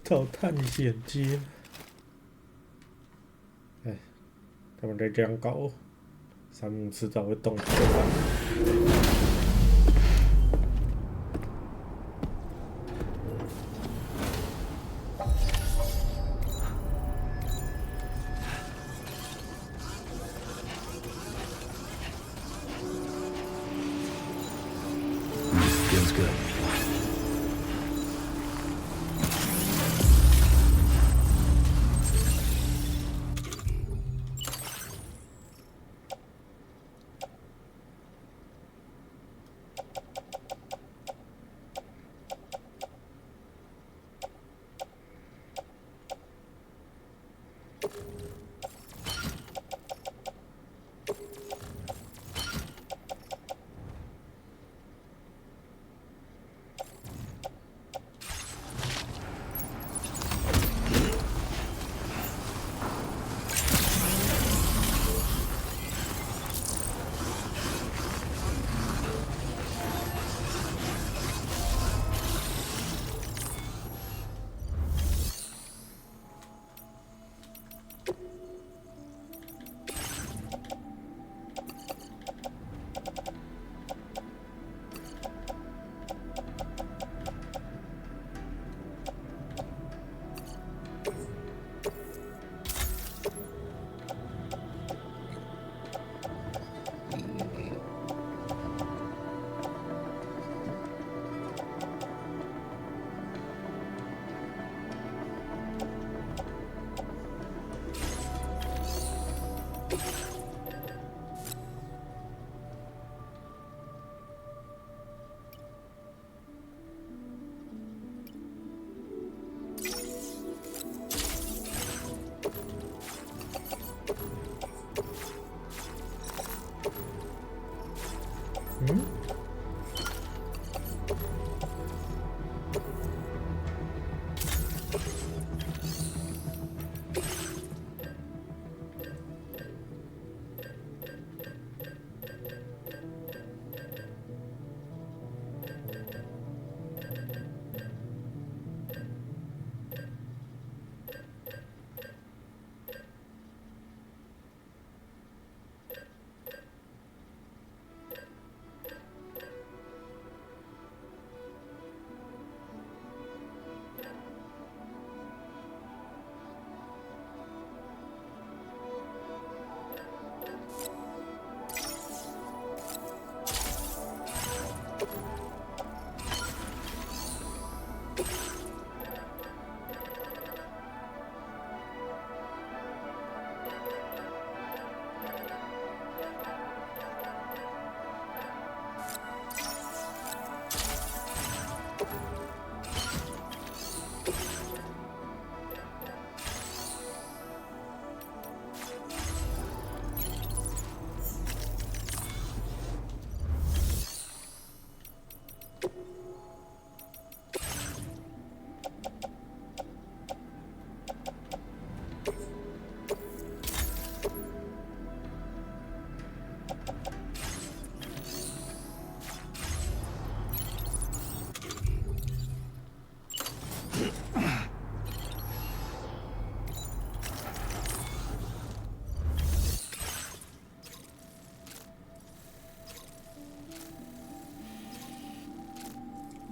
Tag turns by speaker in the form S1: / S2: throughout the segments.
S1: 找探险街。哎，他们再这样搞，山姆迟早会冻死的。
S2: Feels good.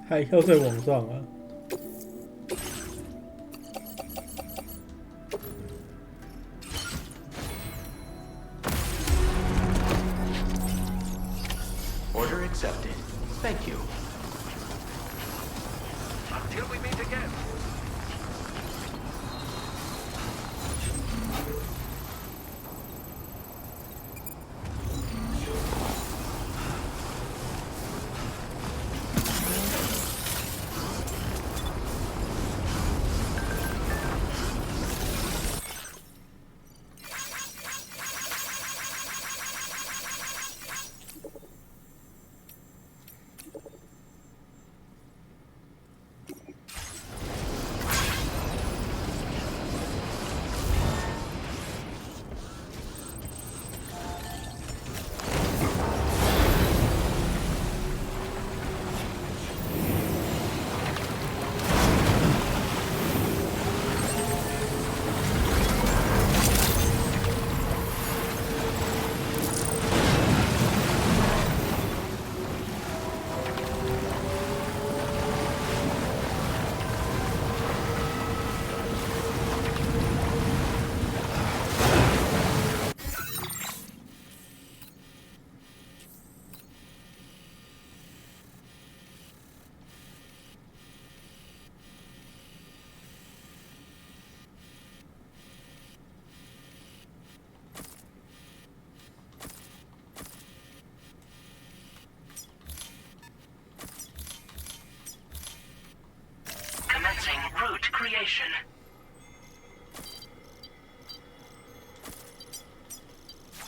S1: 还要在网上啊
S3: ？Order accepted. Thank you. Until we meet again.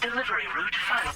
S2: Delivery route final.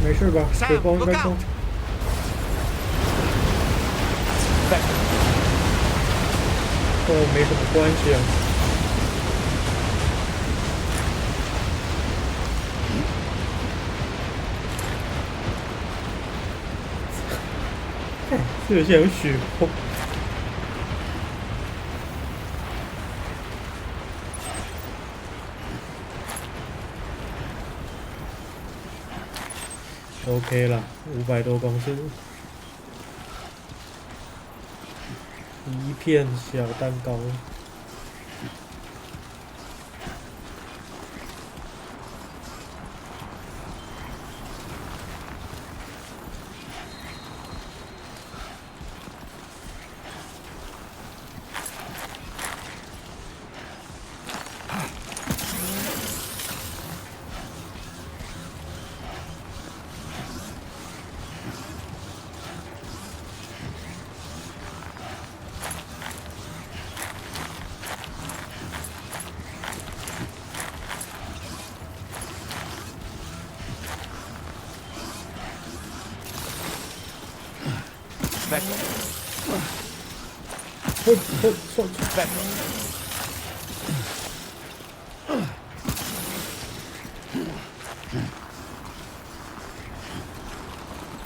S1: 没事吧？水包应该中。哦，没什么关系啊。这有些有血泡。OK 了，500多公尺，一片小蛋糕。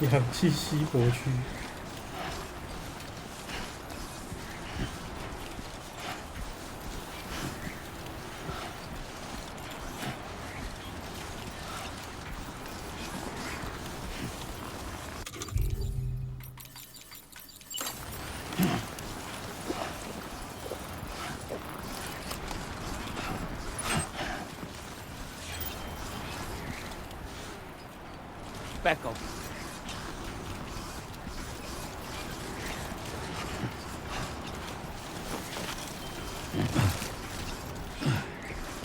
S1: 氧气稀薄区。
S4: Back up.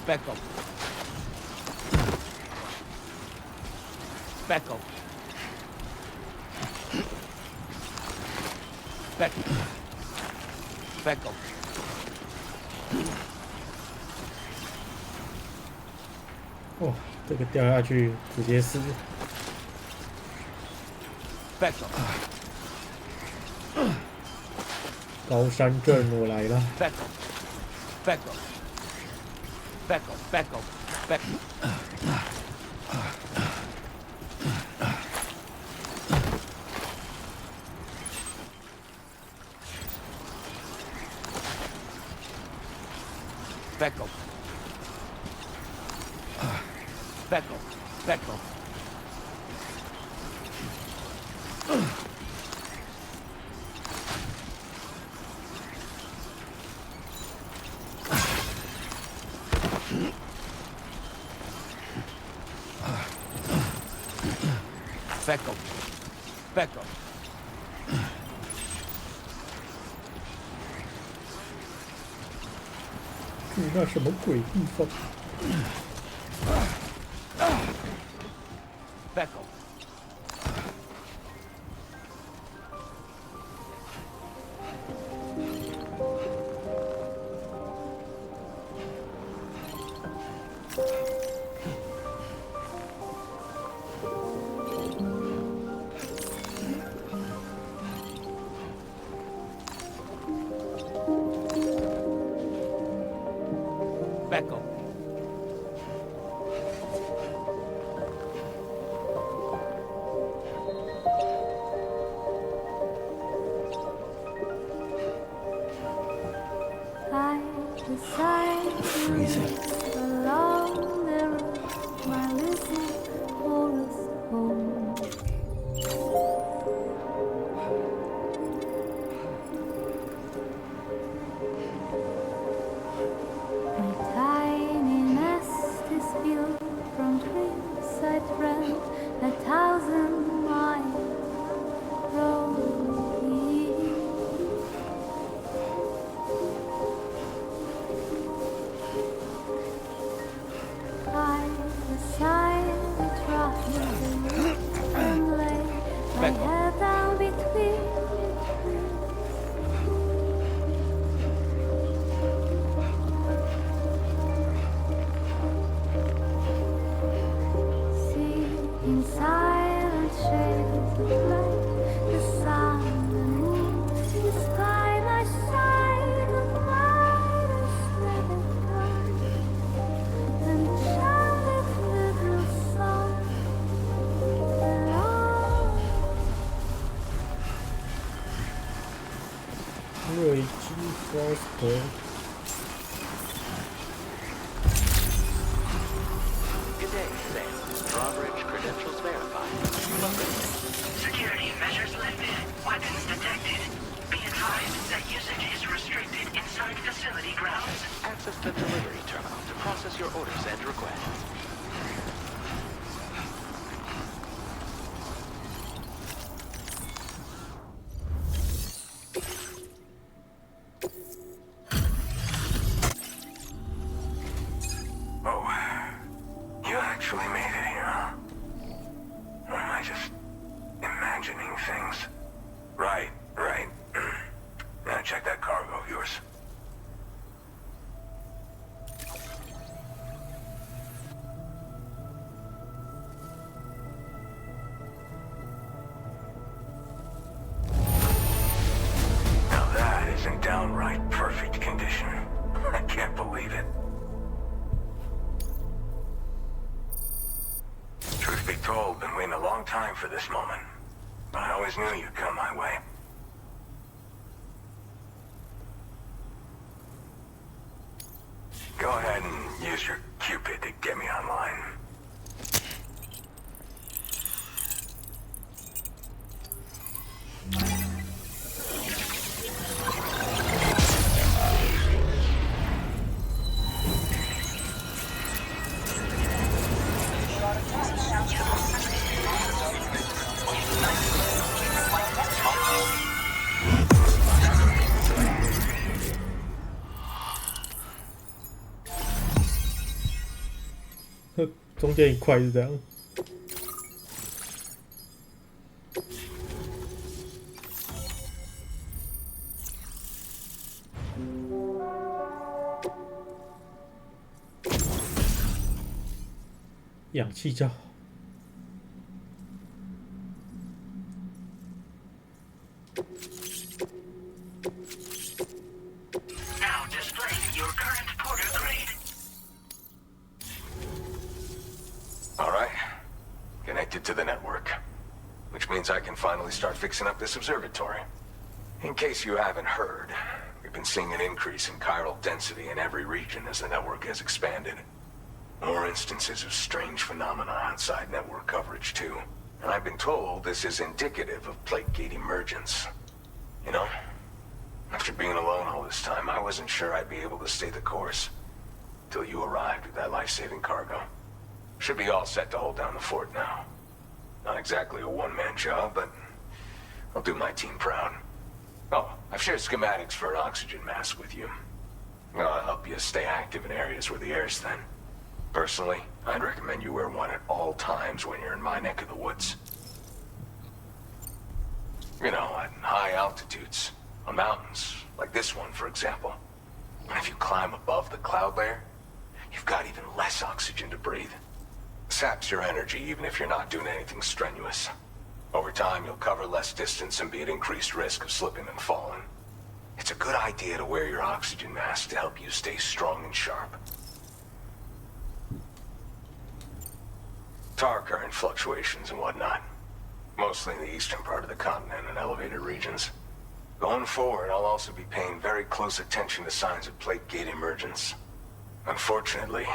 S4: Back up. Back up. Back. Back up.
S1: 哦，这个掉下去直接死。
S4: Back up.
S1: 高山镇，我来了。
S4: Back up. Back up. Back up. Back up. Back. Back up. Back up. Back up. Back up. Back up.
S1: 那什么鬼地方？
S4: Back up. Back up.
S2: I decide
S4: Freezing.
S2: along the road, my little chorus home. My tiny nest is built from dreams I dreamt 1,000 miles from here. I decide to try and lay my head down between the trees. See in silent shades of light, the sun and moon, the sky by side of mine is never done. And chanted little song along.
S1: 瑞基 Foster。
S3: Good day, Sam. Drawbridge credentials verified. Welcome.
S5: Security measures lifted. Weapons detected. Be advised that usage is restricted inside facility grounds.
S3: Access the delivery terminal to process your orders and requests.
S6: Oh, you actually made it here, huh? Or am I just imagining things? Right. Now check that cargo of yours. Now that is in downright perfect condition. I can't believe it. Truth be told, been waiting a long time for this moment. But I always knew you'd come my way. Go ahead and use your Cupid to get me online.
S1: 中间一块是这样。氧气罩。
S5: Now display your current porter grade.
S6: All right. Connected to the network. Which means I can finally start fixing up this observatory. In case you haven't heard, we've been seeing an increase in chiral density in every region as the network has expanded. More instances of strange phenomena outside network coverage, too. And I've been told this is indicative of plate gate emergence. You know, after being alone all this time, I wasn't sure I'd be able to stay the course. Till you arrived with that life-saving cargo. Should be all set to hold down the fort now. Not exactly a one-man job, but I'll do my team proud. Oh, I've shared schematics for an oxygen mask with you. I'll help you stay active in areas where the air's thin. Personally, I'd recommend you wear one at all times when you're in my neck of the woods. You know, at high altitudes, on mountains, like this one, for example. And if you climb above the cloud layer, you've got even less oxygen to breathe. Saps your energy even if you're not doing anything strenuous. Over time, you'll cover less distance and be at increased risk of slipping and falling. It's a good idea to wear your oxygen mask to help you stay strong and sharp. Tar current fluctuations and whatnot. Mostly in the eastern part of the continent and elevated regions. Going forward, I'll also be paying very close attention to signs of plate gate emergence. Unfortunately,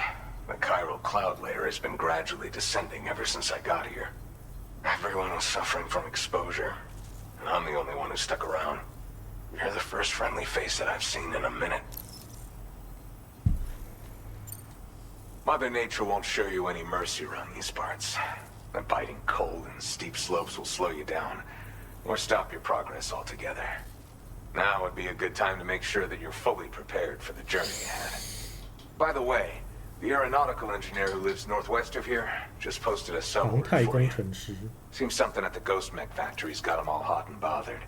S6: the chiral cloud layer has been gradually descending ever since I got here. Everyone was suffering from exposure, and I'm the only one who stuck around. You're the first friendly face that I've seen in a minute. Mother Nature won't show you any mercy around these parts. The biting cold and steep slopes will slow you down, or stop your progress altogether. Now would be a good time to make sure that you're fully prepared for the journey ahead. By the way, the aeronautical engineer who lives northwest of here just posted a
S1: 航
S6: summary
S1: 太
S6: for
S1: 工
S6: you.
S1: 程师，
S6: Seems something at the Ghost Mech factory's got him all hot and bothered.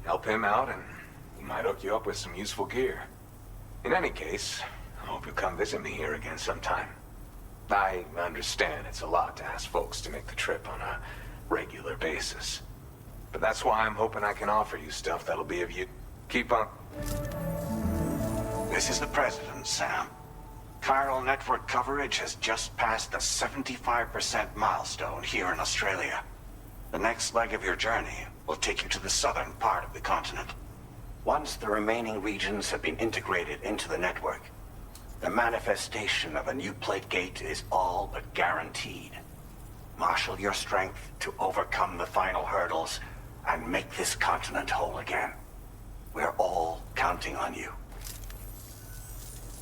S6: Help him out and he might hook you up with some useful gear. In any case, I hope you'll come visit me here again sometime. I understand it's a lot to ask folks to make the trip on a regular basis. But that's why I'm hoping I can offer you stuff that'll be of use. Keep on.
S7: This is the President, Sam. Chiral network coverage has just passed the 75% milestone here in Australia. The next leg of your journey will take you to the southern part of the continent. Once the remaining regions have been integrated into the network, the manifestation of a new plate gate is all but guaranteed. Marshal your strength to overcome the final hurdles and make this continent whole again. We're all counting on you.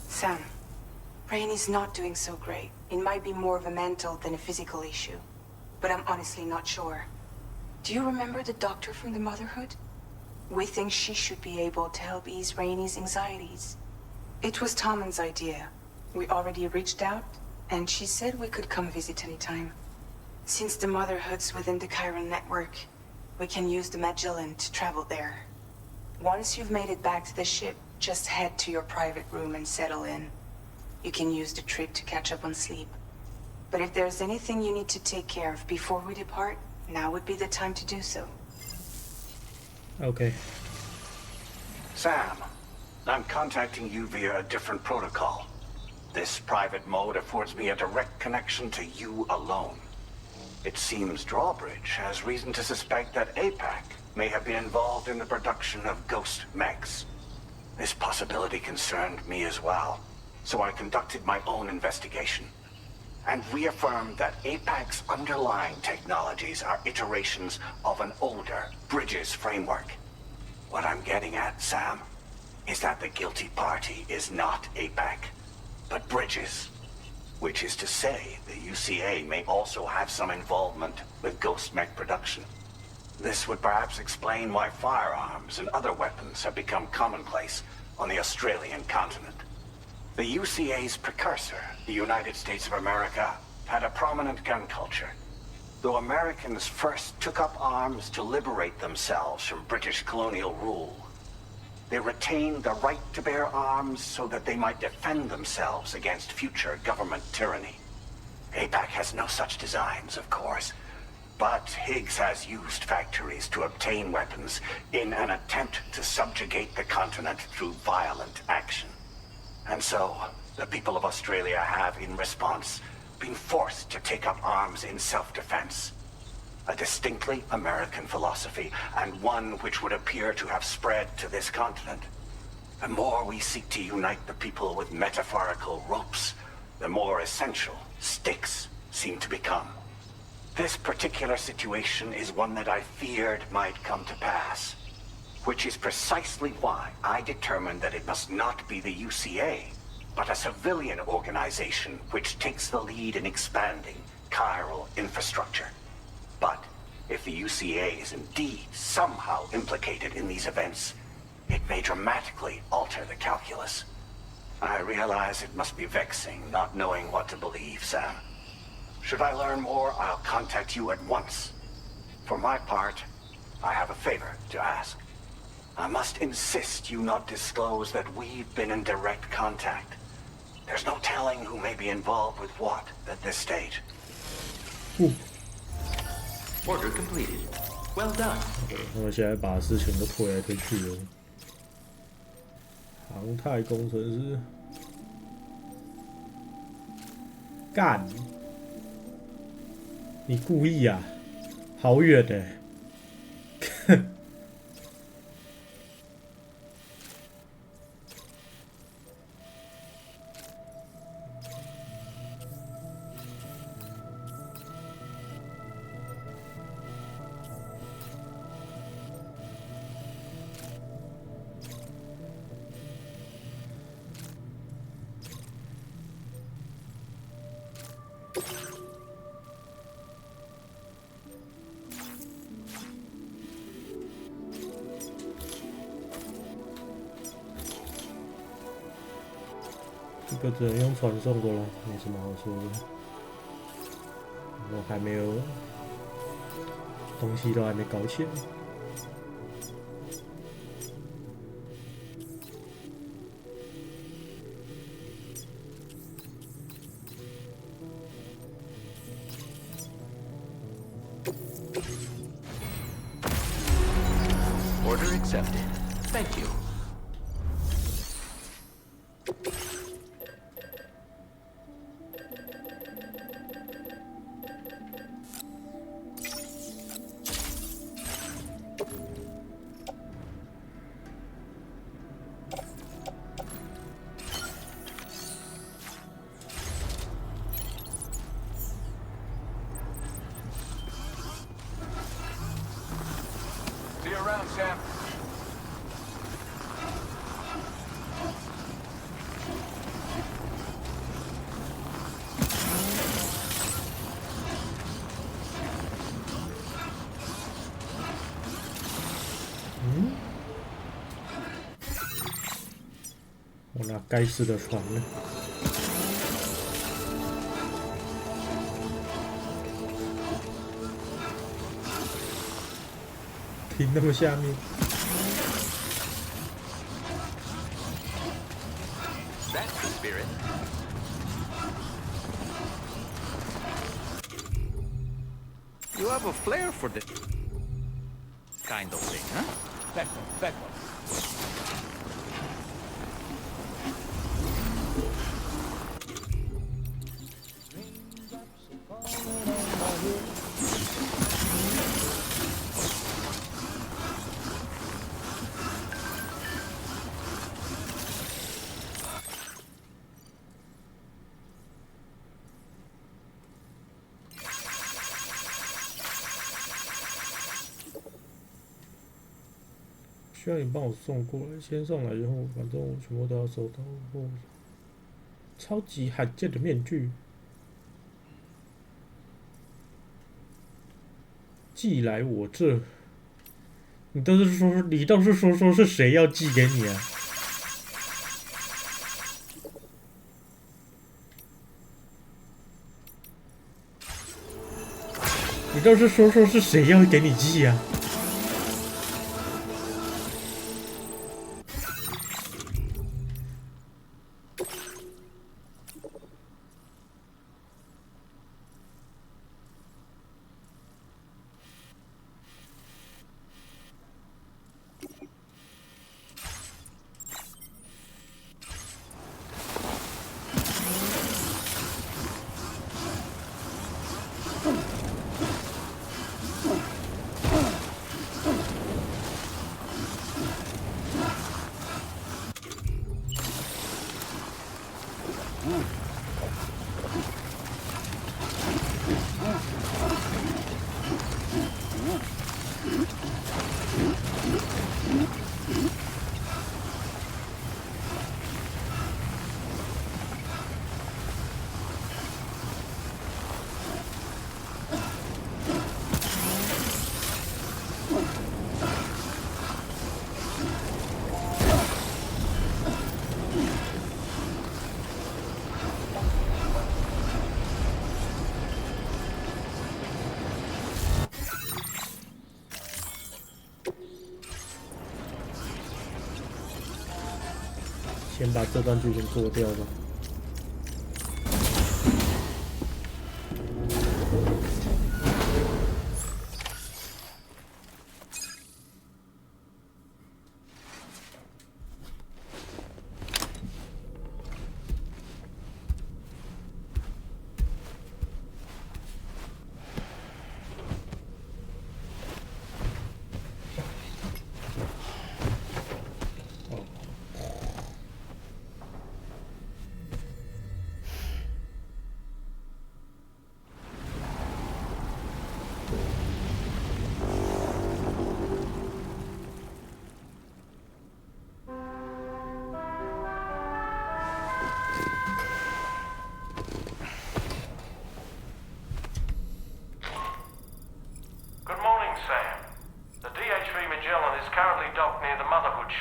S8: Sam, Rainy's not doing so great. It might be more of a mental than a physical issue. But I'm honestly not sure. Do you remember the doctor from the Motherhood? We think she should be able to help ease Rainy's anxieties. It was Tommen's idea. We already reached out, and she said we could come visit anytime. Since the Motherhood's within the Chiron network, we can use the Magellan to travel there. Once you've made it back to the ship, just head to your private room and settle in. You can use the trip to catch up on sleep. But if there's anything you need to take care of before we depart, now would be the time to do so.
S1: OK，
S7: Sam, I'm contacting you via a different protocol. This private mode affords me a direct connection to you alone. It seems Drawbridge has reason to suspect that APAC may have been involved in the production of ghost mechs. This possibility concerned me as well, so I conducted my own investigation and reaffirmed that APAC's underlying technologies are iterations of an older Bridges framework. What I'm getting at, Sam, is that the guilty party is not APAC, but Bridges. Which is to say, the UCA may also have some involvement with ghost mech production. This would perhaps explain why firearms and other weapons have become commonplace on the Australian continent. The UCA's precursor, the United States of America, had a prominent gun culture. Though Americans first took up arms to liberate themselves from British colonial rule, they retained the right to bear arms so that they might defend themselves against future government tyranny. APAC has no such designs, of course, but Higgs has used factories to obtain weapons in an attempt to subjugate the continent through violent action. And so, the people of Australia have, in response, been forced to take up arms in self-defense. A distinctly American philosophy, and one which would appear to have spread to this continent. The more we seek to unite the people with metaphorical ropes, the more essential sticks seem to become. This particular situation is one that I feared might come to pass, which is precisely why I determined that it must not be the UCA, but a civilian organization which takes the lead in expanding chiral infrastructure. But if the UCA is indeed somehow implicated in these events, it may dramatically alter the calculus. I realize it must be vexing not knowing what to believe, Sam. Should I learn more, I'll contact you at once. For my part, I have a favor to ask. I must insist you not disclose that we've been in direct contact. There's no telling who may be involved with what at this stage.
S3: Order completed. Well done.
S1: 我现在把事情都推来推去了。航太工程师，干！你故意啊？好远的、欸！这个只能用传送的了，没什么好说的。我还没有东西都还没搞起来。
S3: Order accepted. Thank you.
S4: See you around, Sam.
S1: 嗯？我那该死的船呢？停那么下面。
S3: That's the spirit.
S4: You have a flair for this kind of thing, huh? Back up, back up.
S1: 需要你帮我送过来，先送来以后，反正我全部都要收到。超级罕见的面具，寄来我这。你倒是说是谁要寄给你啊？你倒是说是谁要给你寄啊？先把这段剧情过掉吧。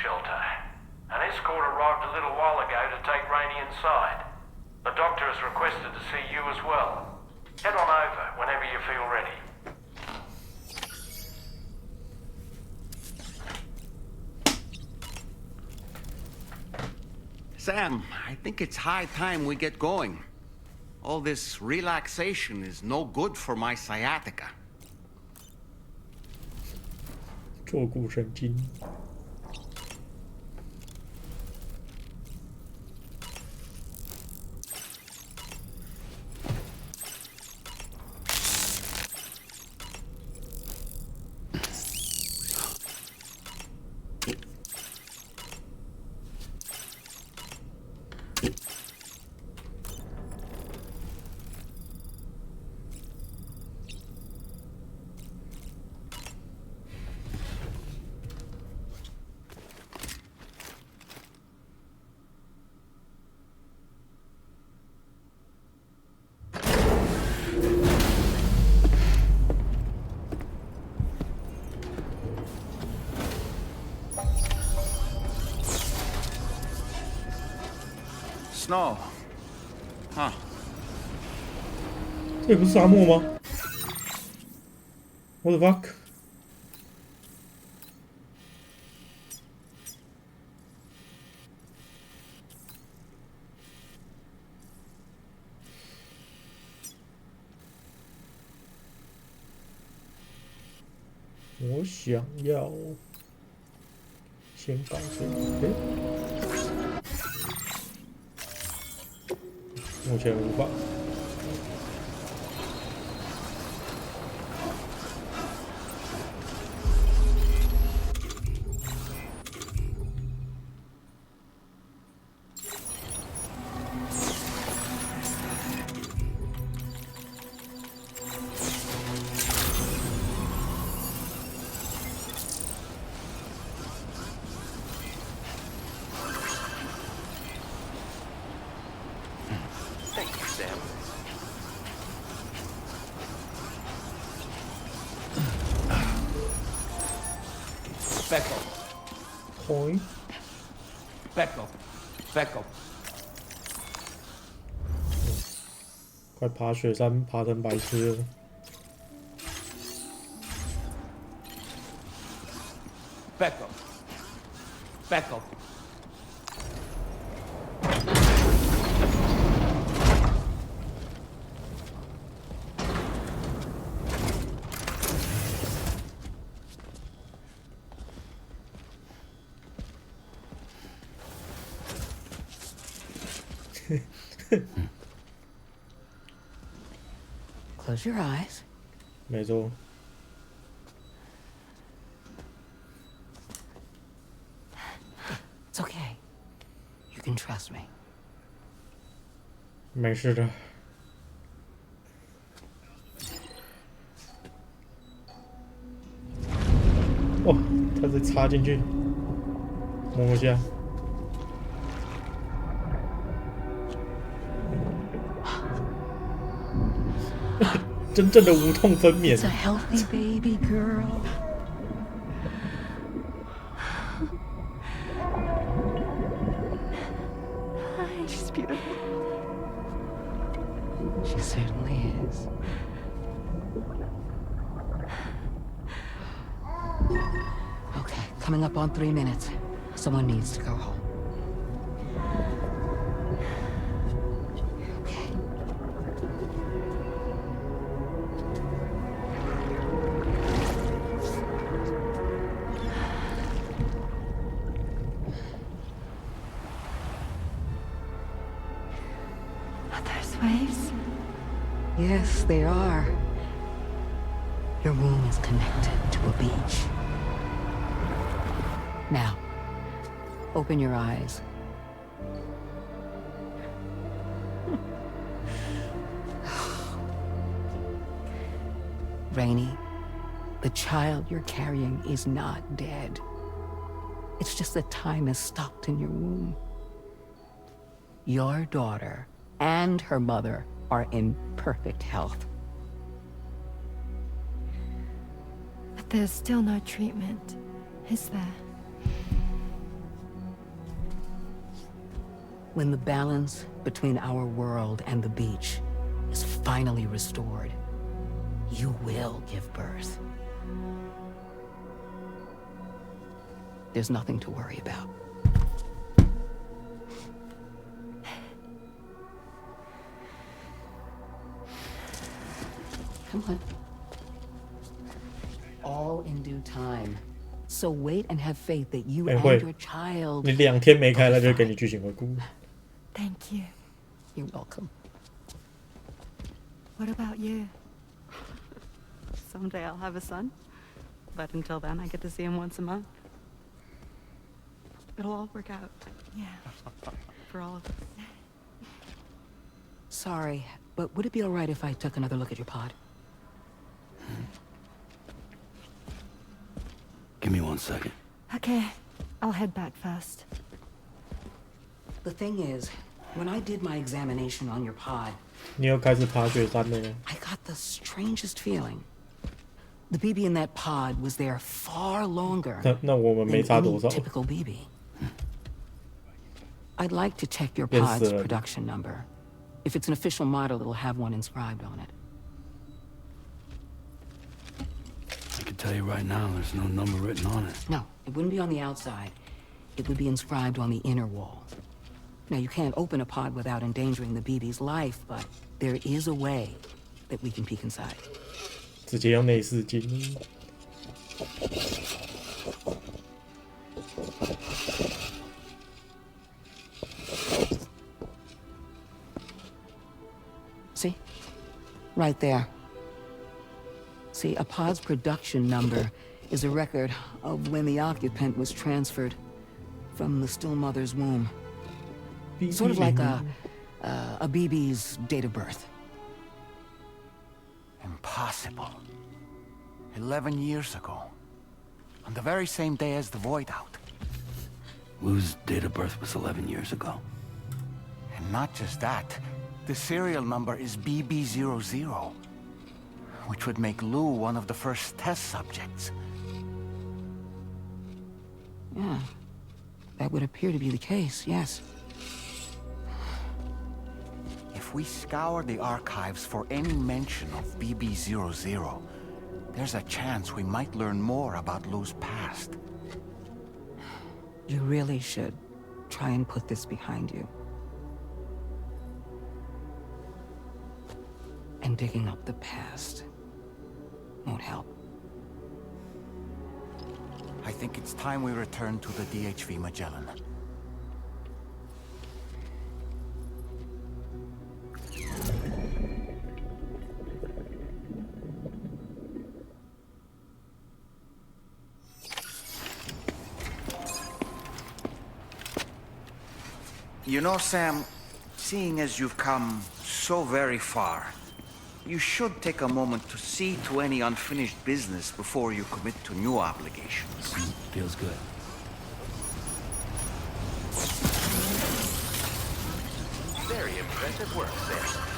S9: Shelter. An escort arrived a little while ago to take Rainey inside. The doctor has requested to see you as well. Head on over whenever you feel ready.
S4: Sam, I think it's high time we get going. All this relaxation is no good for my sciatica.
S1: 坐骨神经。
S4: Snow. Huh.
S1: 这不是沙漠吗 ？What the fuck？ 我想要先把这个，目前无法。
S3: Thank you, Sam.
S4: Becco.
S1: Point.
S4: Becco. Becco.
S1: 快爬雪山，爬成白痴了。
S4: Becco. Becco.
S10: Close your eyes.
S1: 没错。
S10: It's okay. You can trust me.
S1: 没事的。哇，它再插进去，摸一下。真正的无痛分娩。
S10: It's a healthy baby girl. She's beautiful. She certainly is. Okay, coming up on 3 minutes. Someone needs to go home.
S2: waves?
S10: Yes, they are. Your womb is connected to a beach. Now, open your eyes. Rainy, the child you're carrying is not dead. It's just that time is stopped in your womb. Your daughter and her mother are in perfect health.
S2: But there's still no treatment, is there?
S10: When the balance between our world and the beach is finally restored, you will give birth. There's nothing to worry about. Come on. All in due time. So wait and have faith that you and your child...
S1: 你2天没开，他就给你剧情回顾。
S2: Thank you.
S10: You're welcome.
S2: What about you?
S11: Someday I'll have a son, but until then I get to see him once a month. It'll all work out.
S2: Yeah.
S11: For all of us.
S10: Sorry, but would it be all right if I took another look at your pod?
S12: Give me 1 second.
S2: Okay, I'll head back first.
S10: The thing is, when I did my examination on your pod,
S1: 你又开始爬雪山了吗？
S10: I got the strangest feeling. The BB in that pod was there far longer
S1: 那我们没
S10: than
S1: 差
S10: any
S1: 多少。
S10: typical BB. I'd like to check your
S1: 认识
S10: pod's
S1: 了。
S10: production number. If it's an official model, it'll have one inscribed on it.
S12: I can tell you right now, there's no number written on it.
S10: No, it wouldn't be on the outside. It would be inscribed on the inner wall. Now, you can't open a pod without endangering the BB's life, but there is a way that we can peek inside.
S1: 直接用内视镜。
S10: See? Right there. See, a pod's production number is a record of when the occupant was transferred from the still mother's womb. Sort of like a BB's date of birth.
S4: Impossible. 11 years ago. On the very same day as the void out.
S12: Lou's date of birth was 11 years ago.
S4: And not just that. The serial number is BB00. Which would make Lou one of the first test subjects.
S10: Yeah. That would appear to be the case, yes.
S4: If we scour the archives for any mention of BB00, there's a chance we might learn more about Lou's past.
S10: You really should try and put this behind you. And digging up the past won't help.
S4: I think it's time we return to the DHV Magellan. You know, Sam, seeing as you've come so very far, you should take a moment to see to any unfinished business before you commit to new obligations.
S12: Feels good.
S3: Very impressive work, Sam.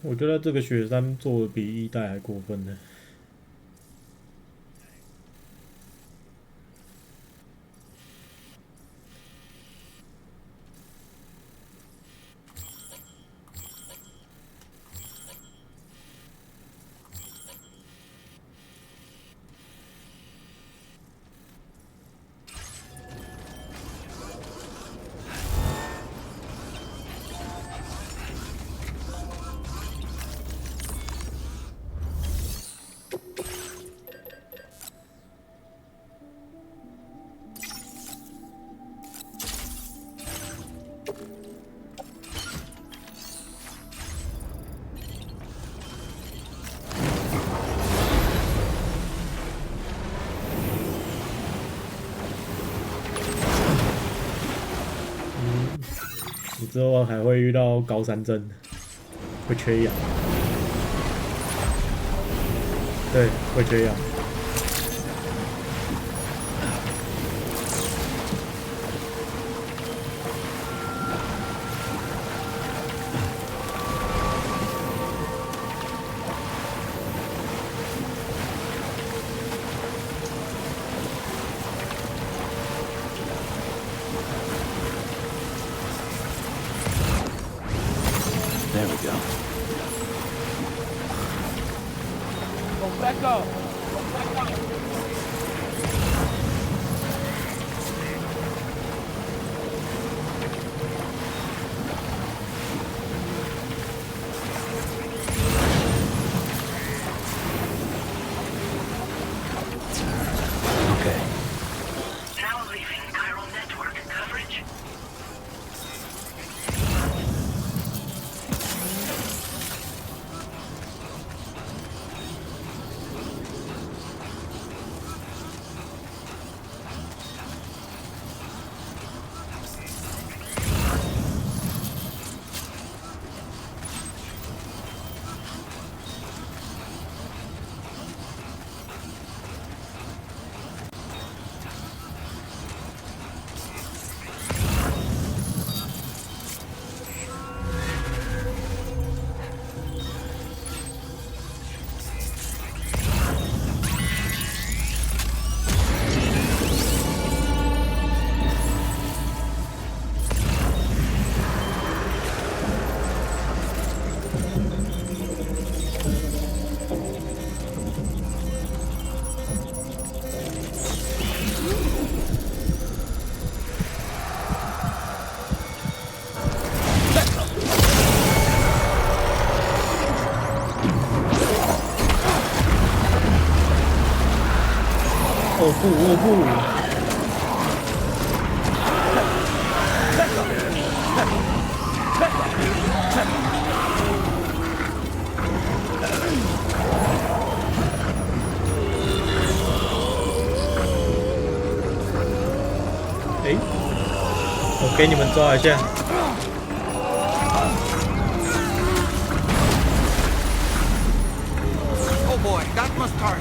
S1: 我觉得这个雪山做的比一代还过分呢。你之后还会遇到高山症，会缺氧。对，会缺氧。
S12: There we go.
S13: Go back up. Go back up.
S12: Okay.
S5: Now leaving chiral network coverage.
S1: 哦不，哦不！哎，我给你们抓一下。
S4: Oh boy, that must hurt.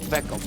S13: Back up.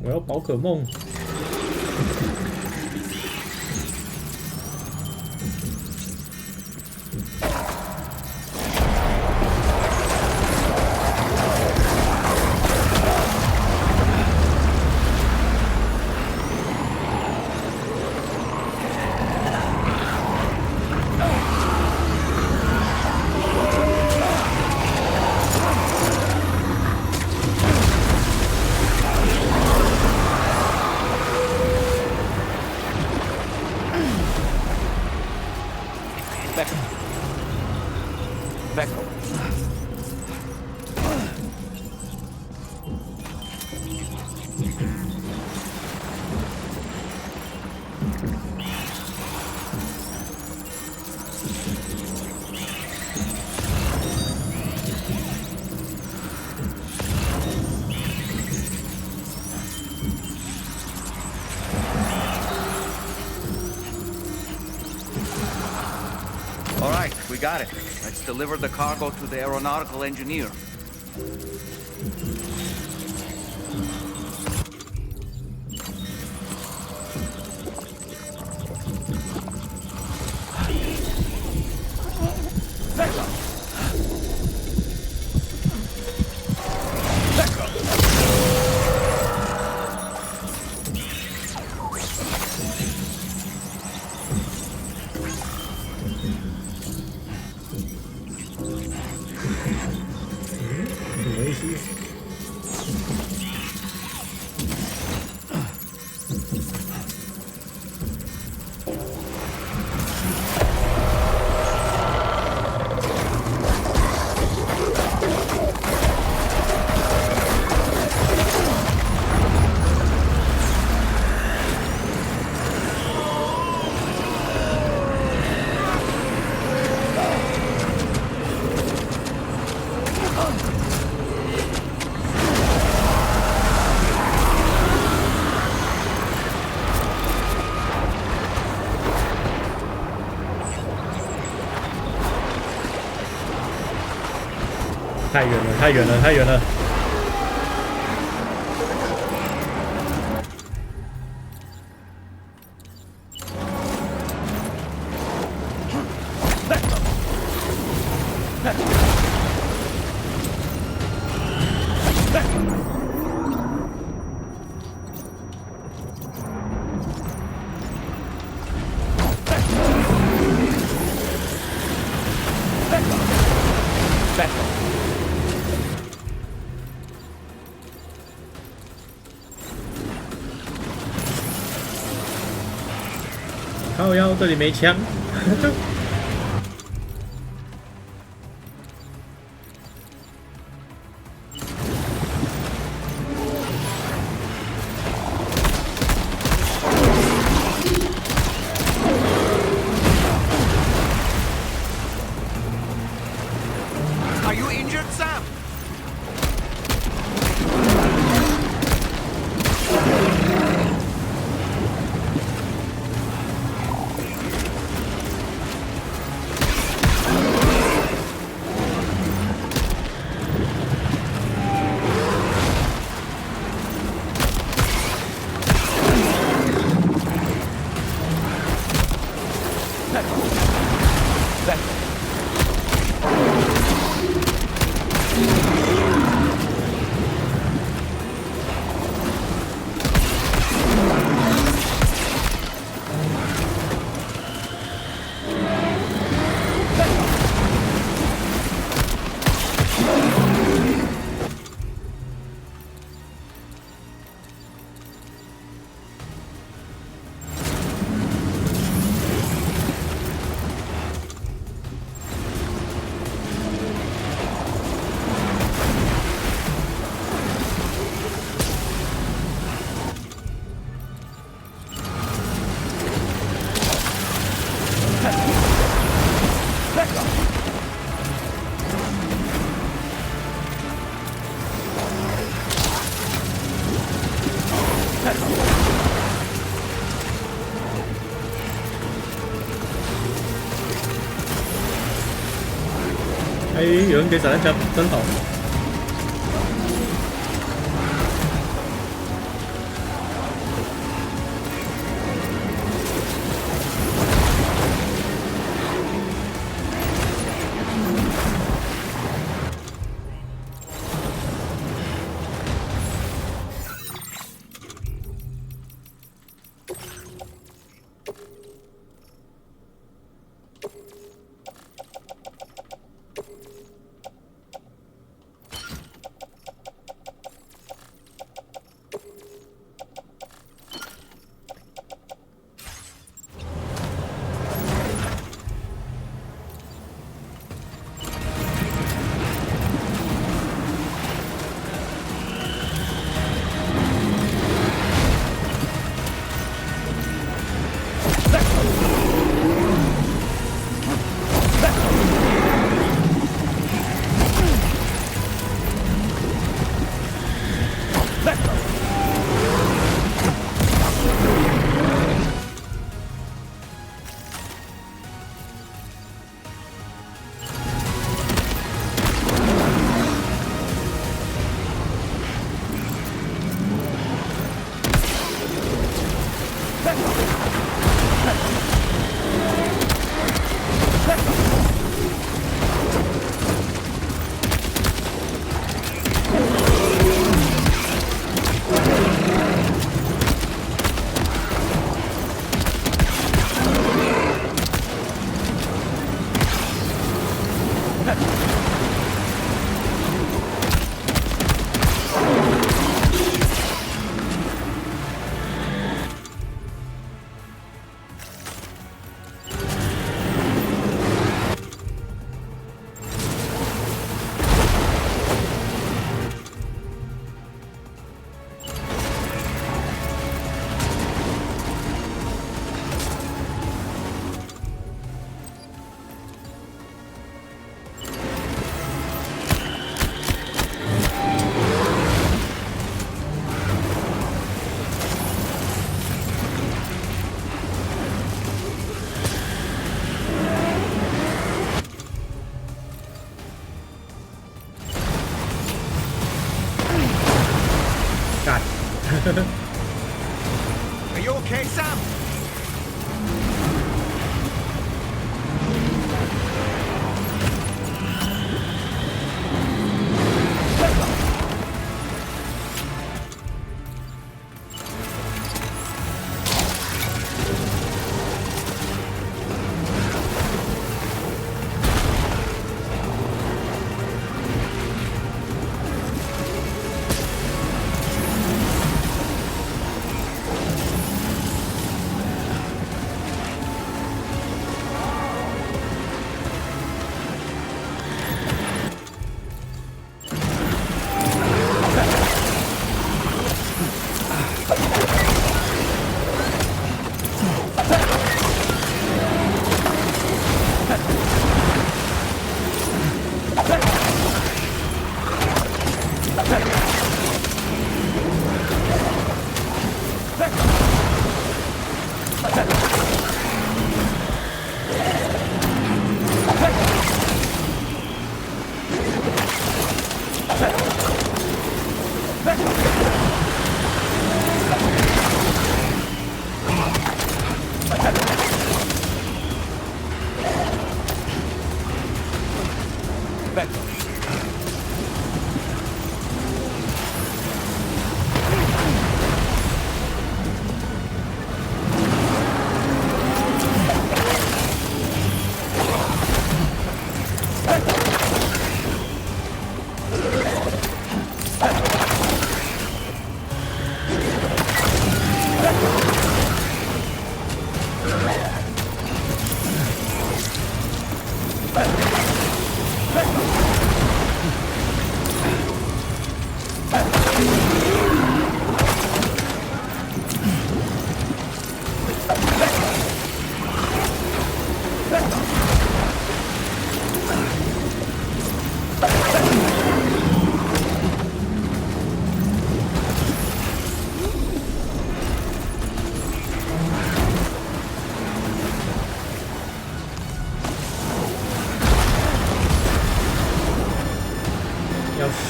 S1: 我要宝可梦。
S4: All right, we got it. Let's deliver the cargo to the aeronautical engineer.
S1: 太远了，太远了，太远了！靠腰，这里没枪。
S4: Are you injured, Sam?
S1: 哎，有人给散弹枪，真好。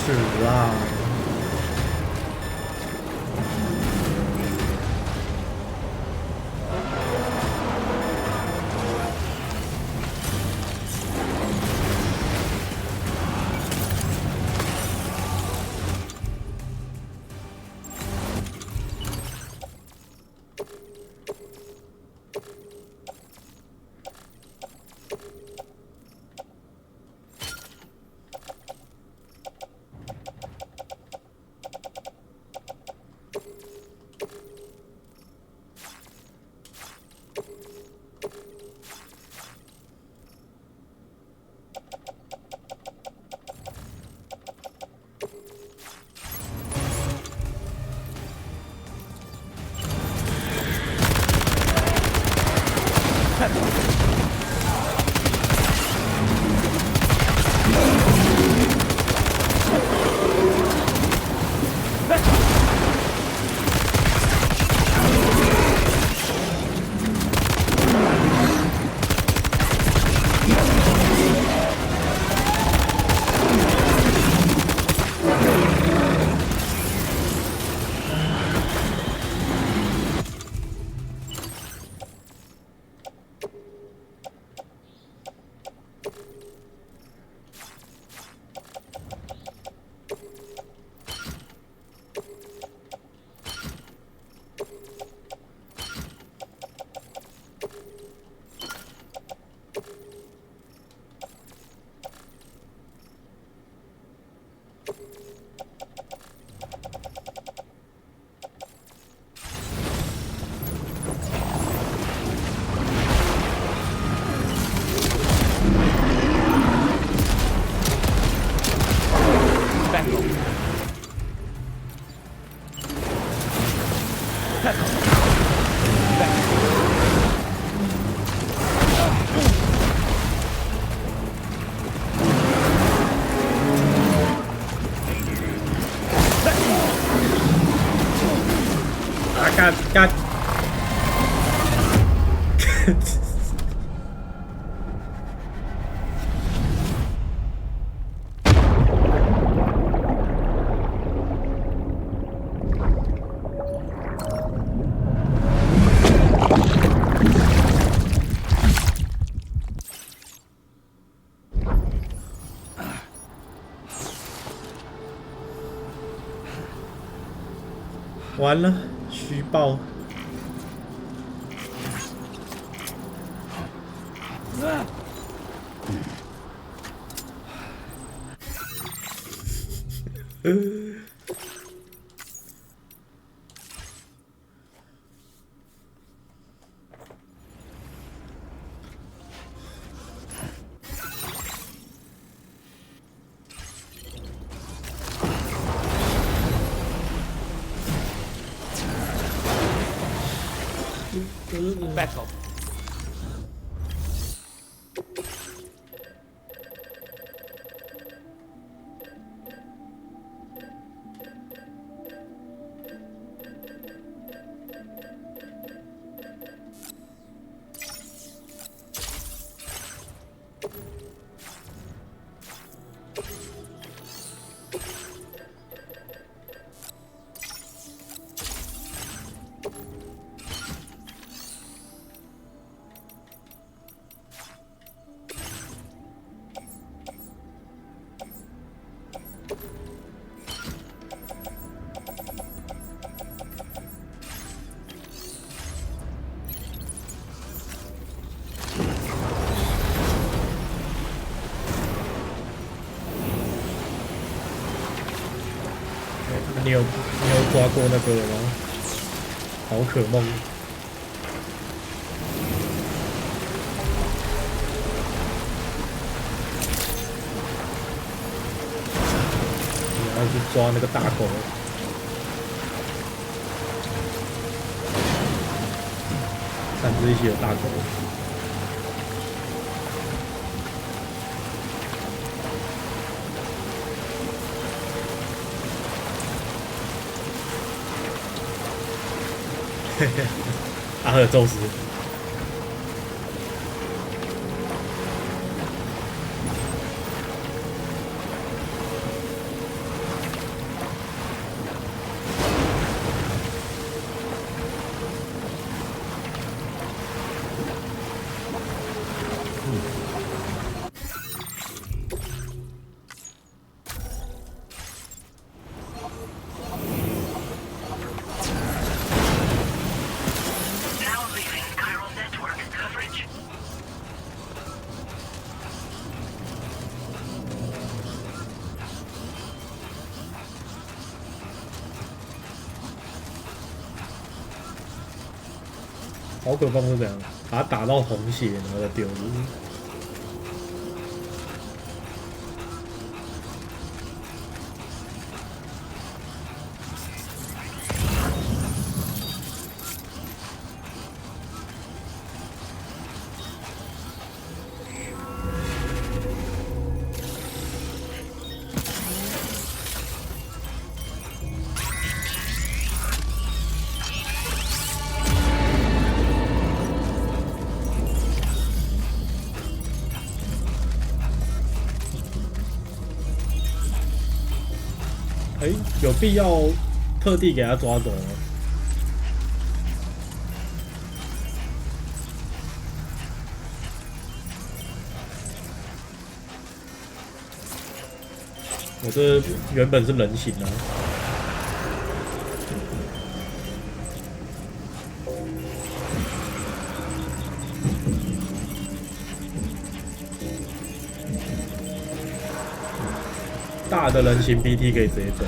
S1: 是啦。干！完了，虚爆！Back
S13: up.你有抓过那个了吗？宝可梦。你要去抓那个大狗。3只一起有大狗。阿赫宙斯，
S1: 宝可梦是怎样？把它打到红血，然后再丢出去。有必要特地给他抓走吗？我这原本是人形啊。大的人形 BT 可以直接抓。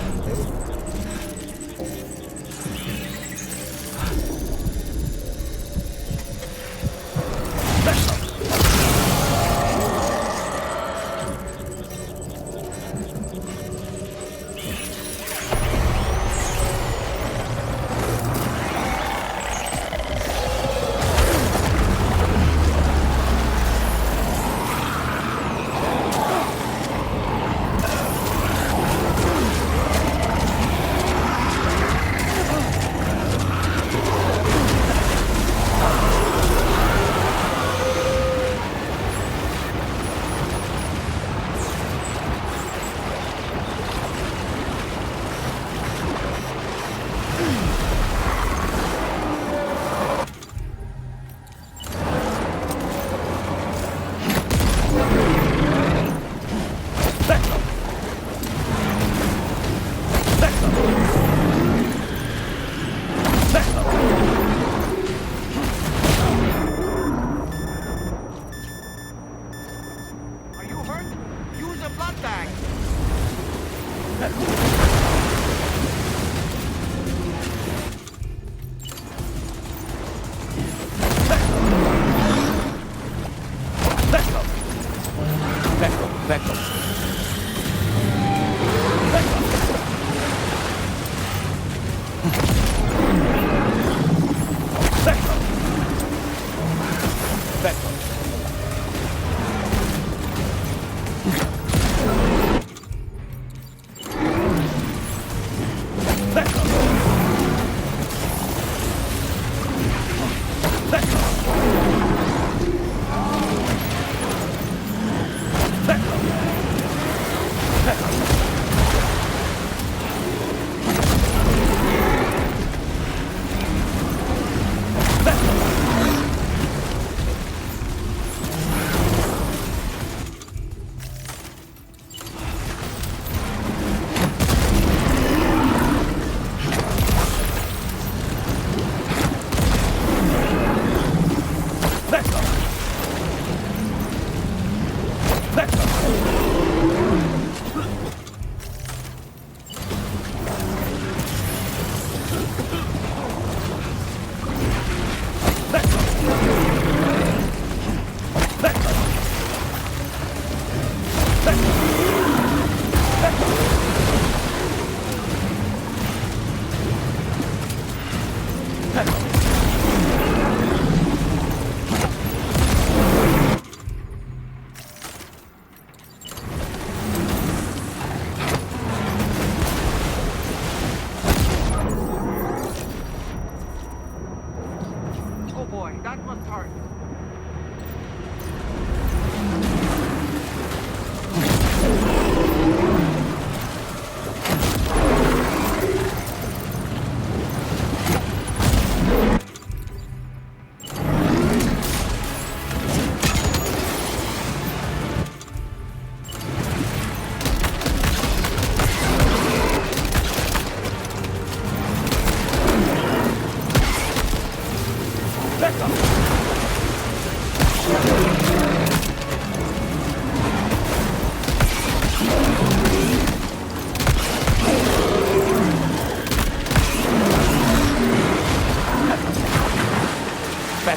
S13: Back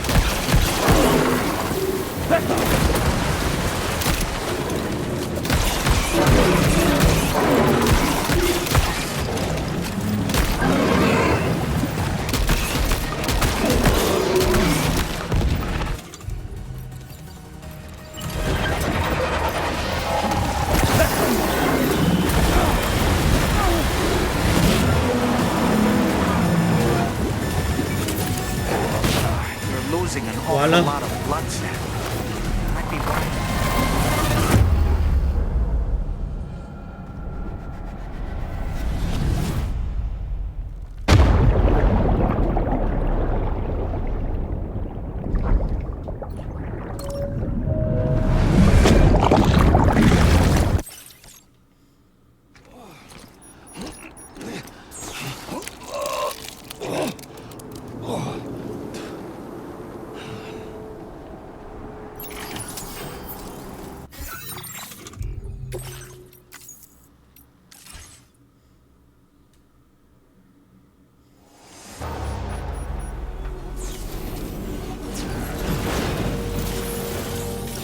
S4: awful
S1: 了。
S4: lot of blood, Sam. Might be right.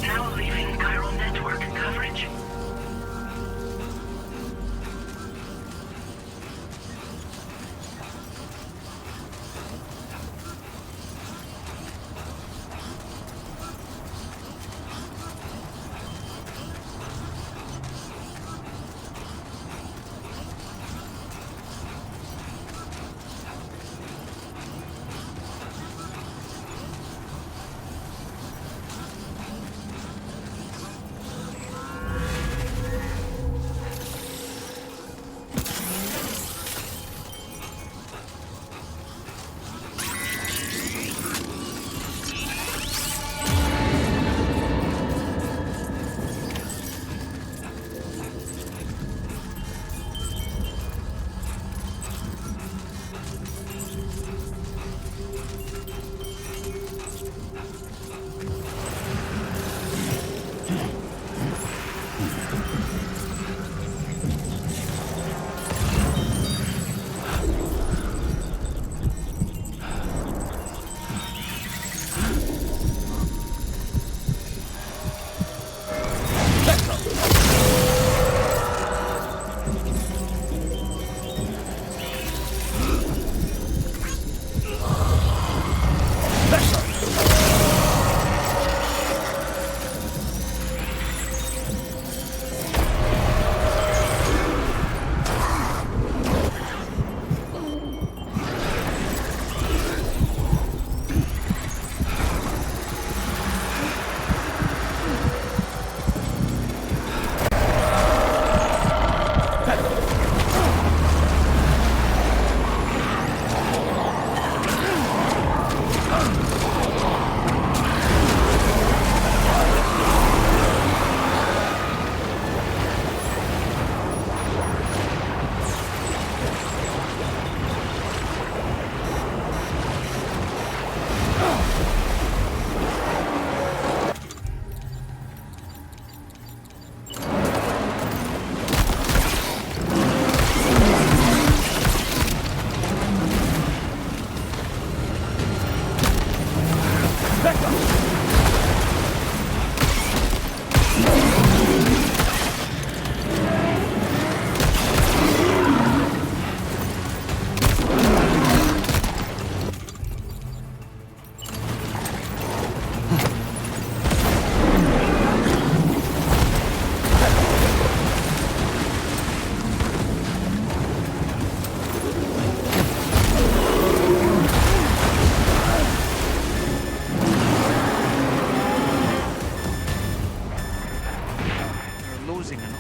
S5: Now leaving chiral network coverage.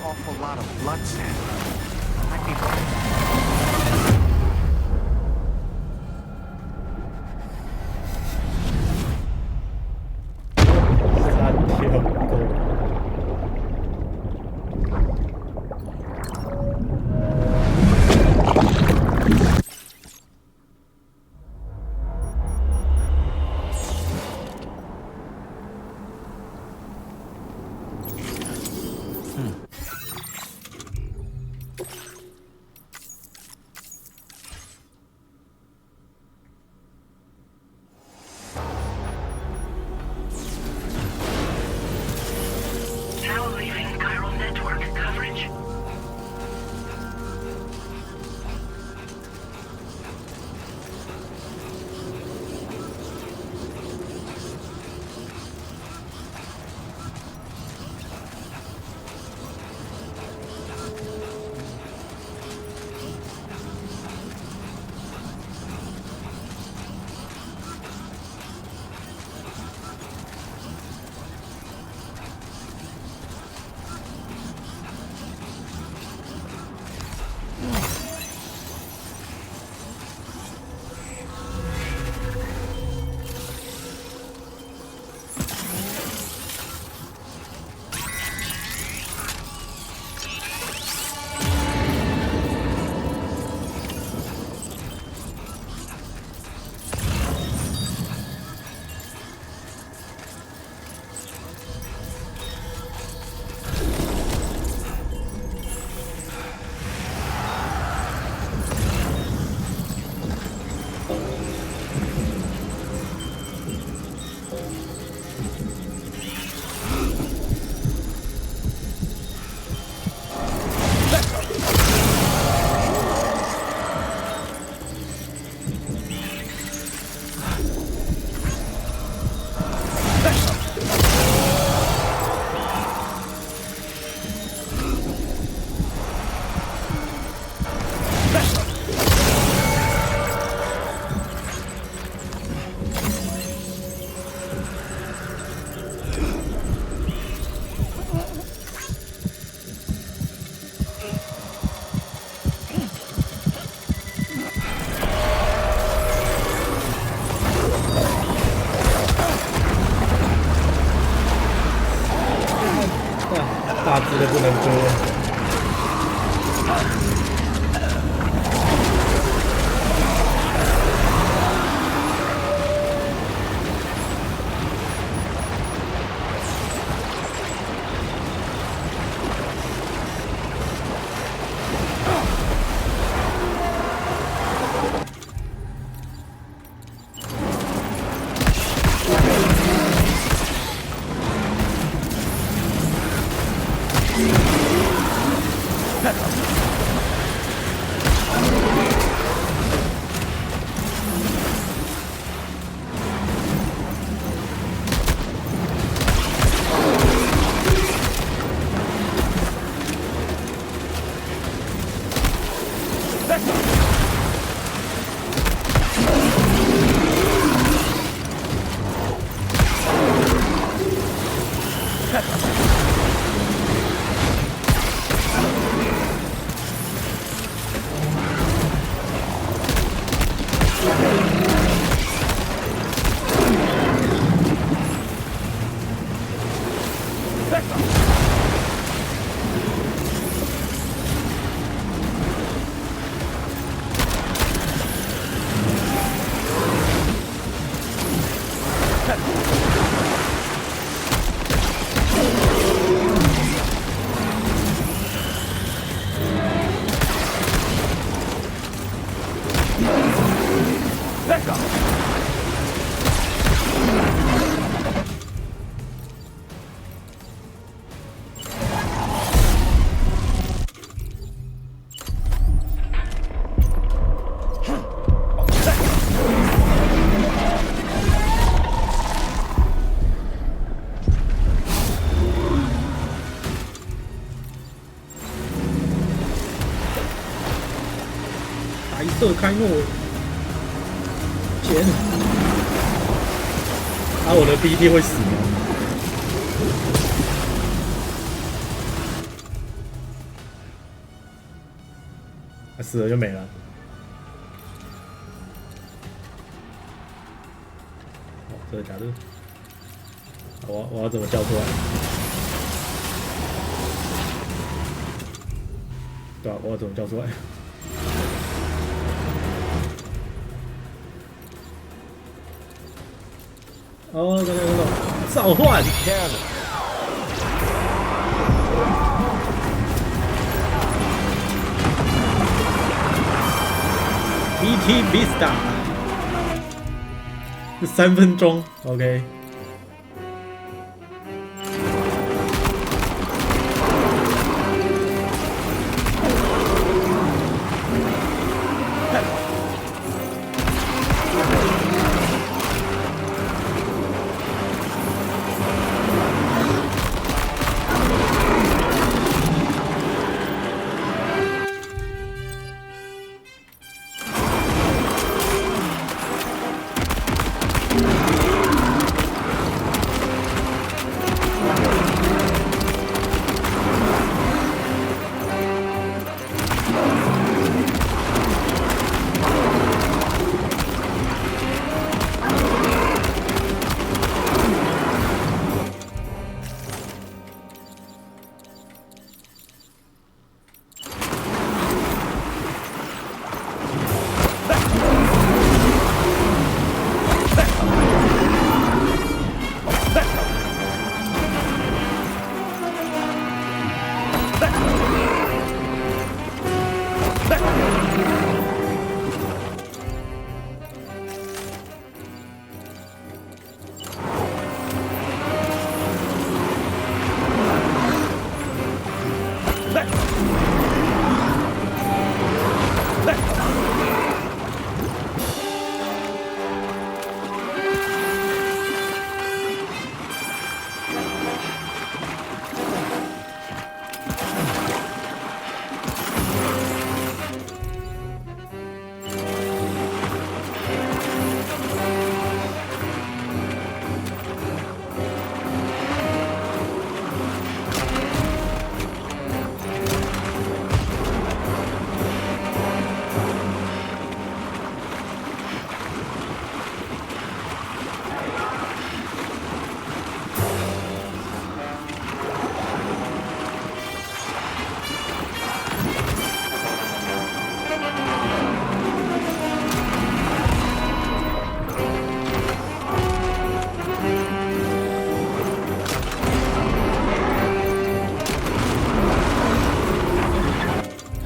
S4: Awful lot of blood, Sam. Might be right.
S1: 3条狗。大只的不能割。白色开诺钱，我的 BT 会死吗？死了就没了。这个假的，我要怎么叫出来？对啊，我要怎么叫出来？哦，等等，召唤！天啊！BT Vista， 3分钟 ，OK。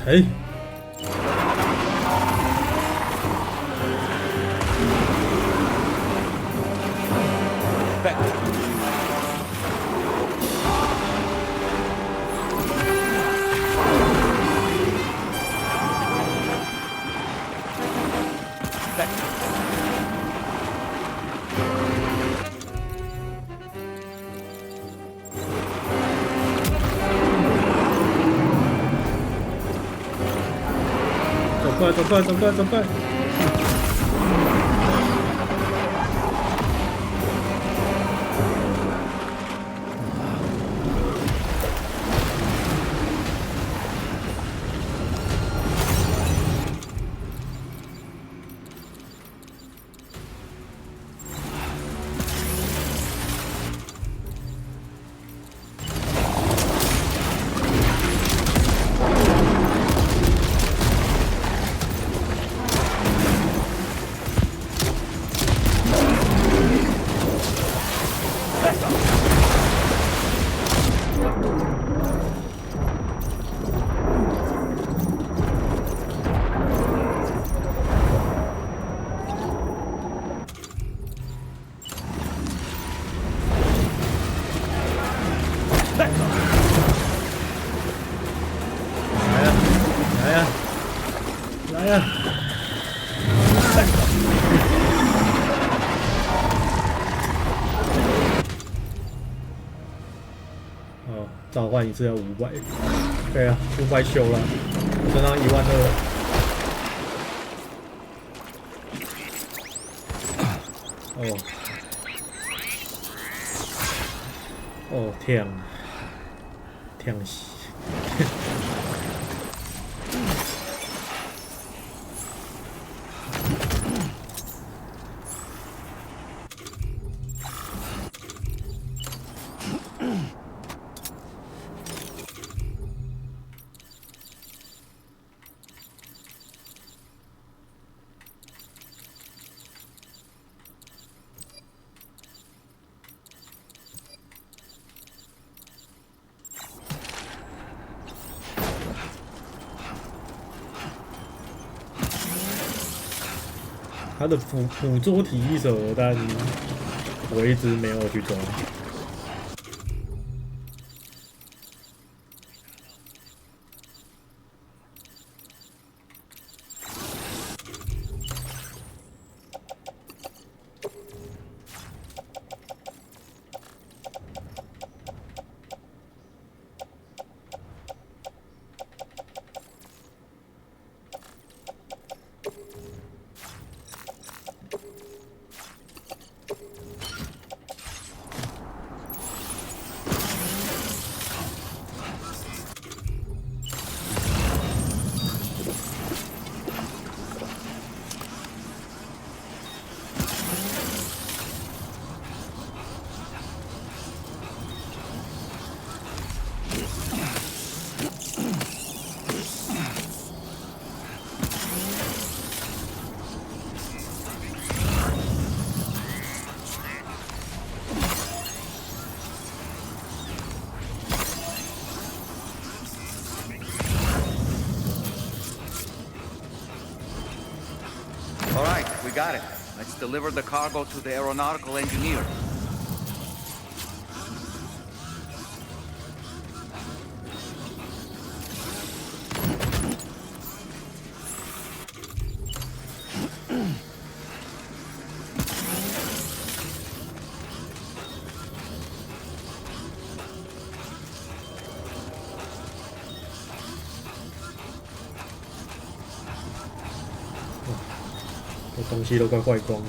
S1: 哎。走快！来呀！哦，召唤一次要500，对啊，500修了，身上12000。哦，哦天，天死！他的捕捉体力手，但我一直没有去抓。
S4: All right, we got it. Let's deliver the cargo to the aeronautical engineer.
S1: Oh. 我东西都快坏光了。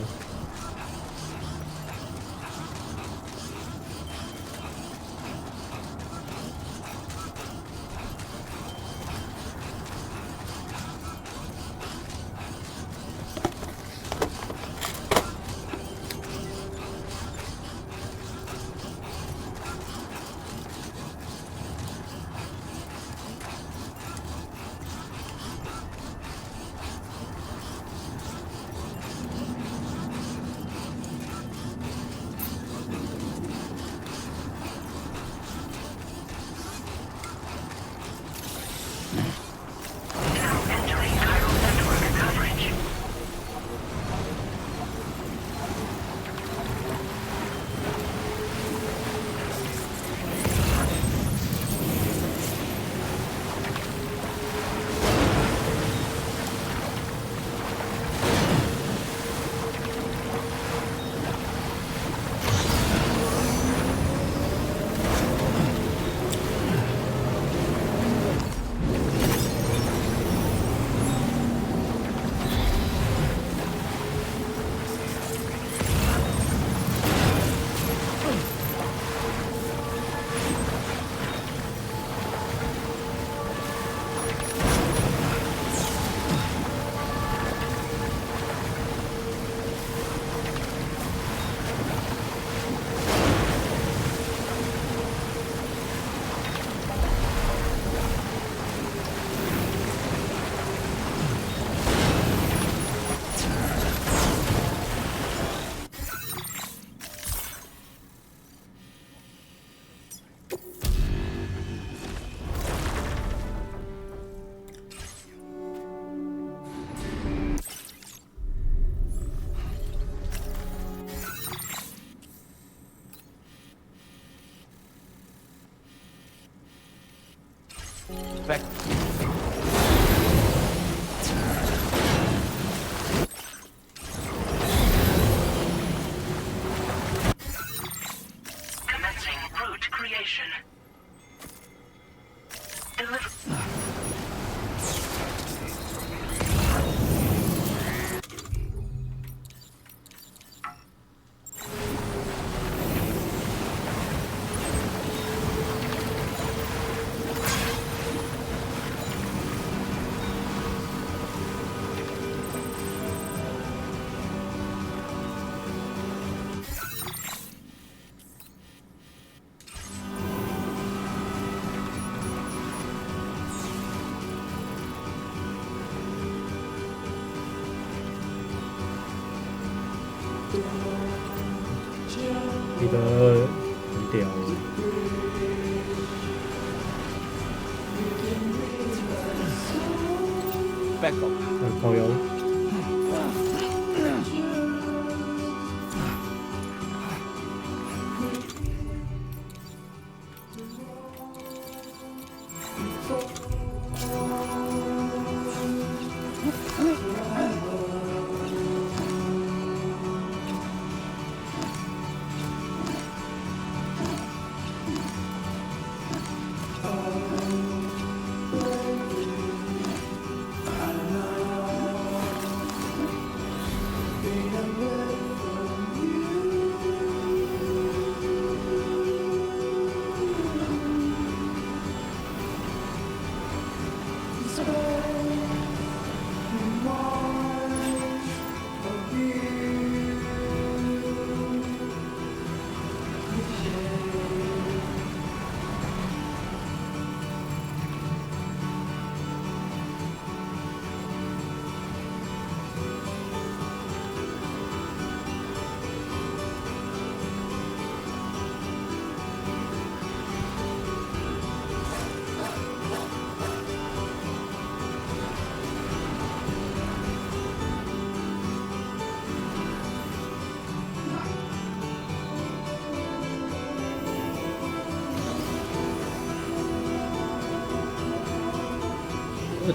S13: Back.
S5: Commencing route creation. Deliver.
S1: 彼得很屌哦，
S13: Back up.
S1: 靠腰。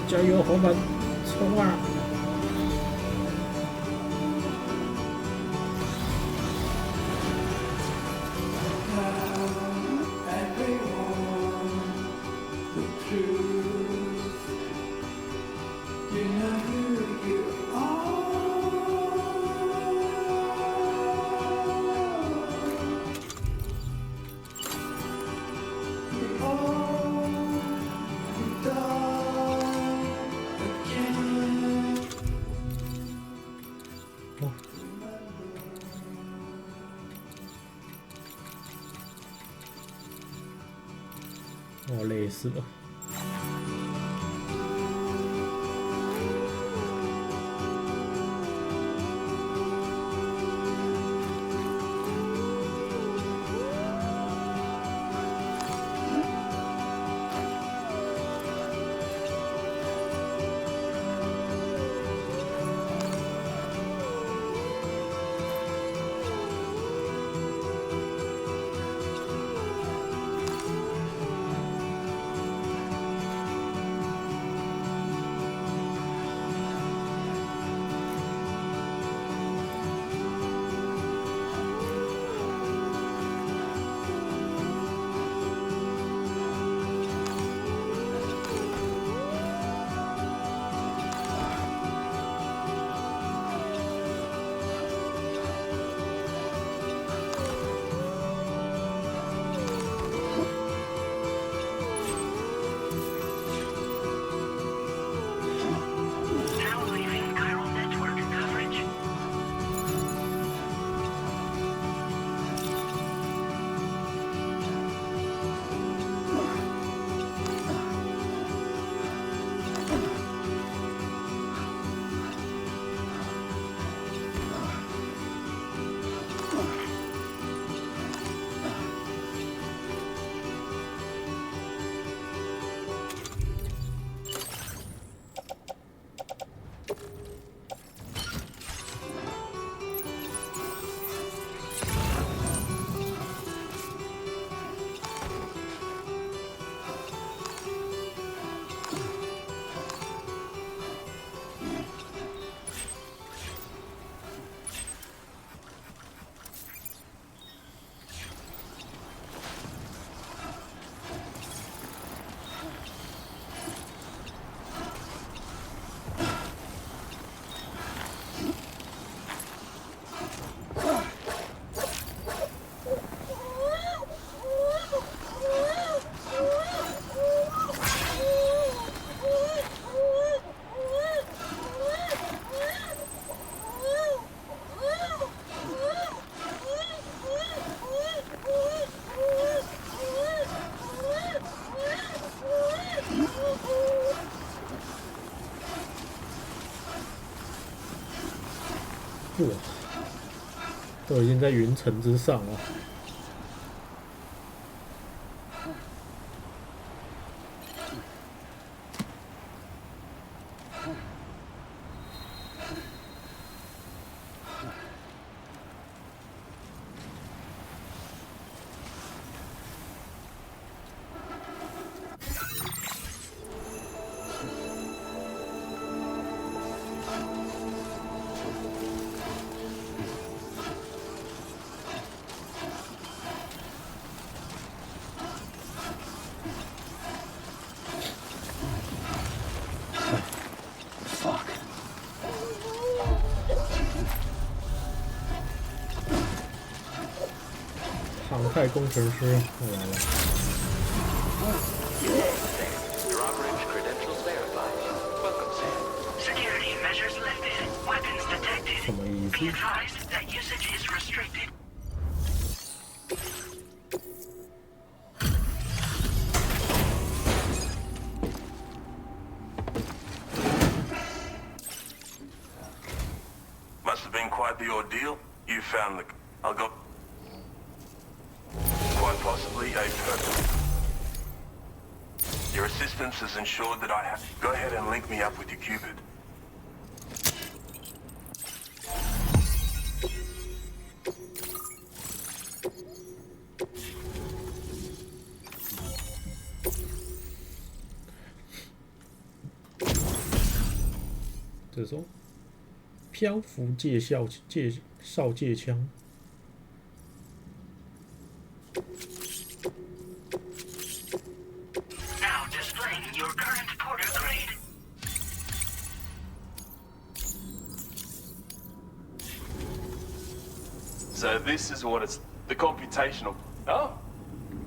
S1: 加油，滑板，冲啊！我累死了。都已经在云层之上了。航太工程师来了。
S3: Drawbridge credentials verified. Welcome, Sam.
S5: Security measures lifted. Weapons detected.
S1: 什么意
S5: Be
S1: 思？
S5: advised that usage is restricted.
S14: Must have been quite the ordeal. You found the... I'll go... Quite possibly a purpose. Your assistance has ensured that I have... Go ahead and link me up with your Cupid.
S1: 这种漂浮少介枪。
S5: Now displaying your current porter grade.
S14: So this is what it's... The computational... Oh!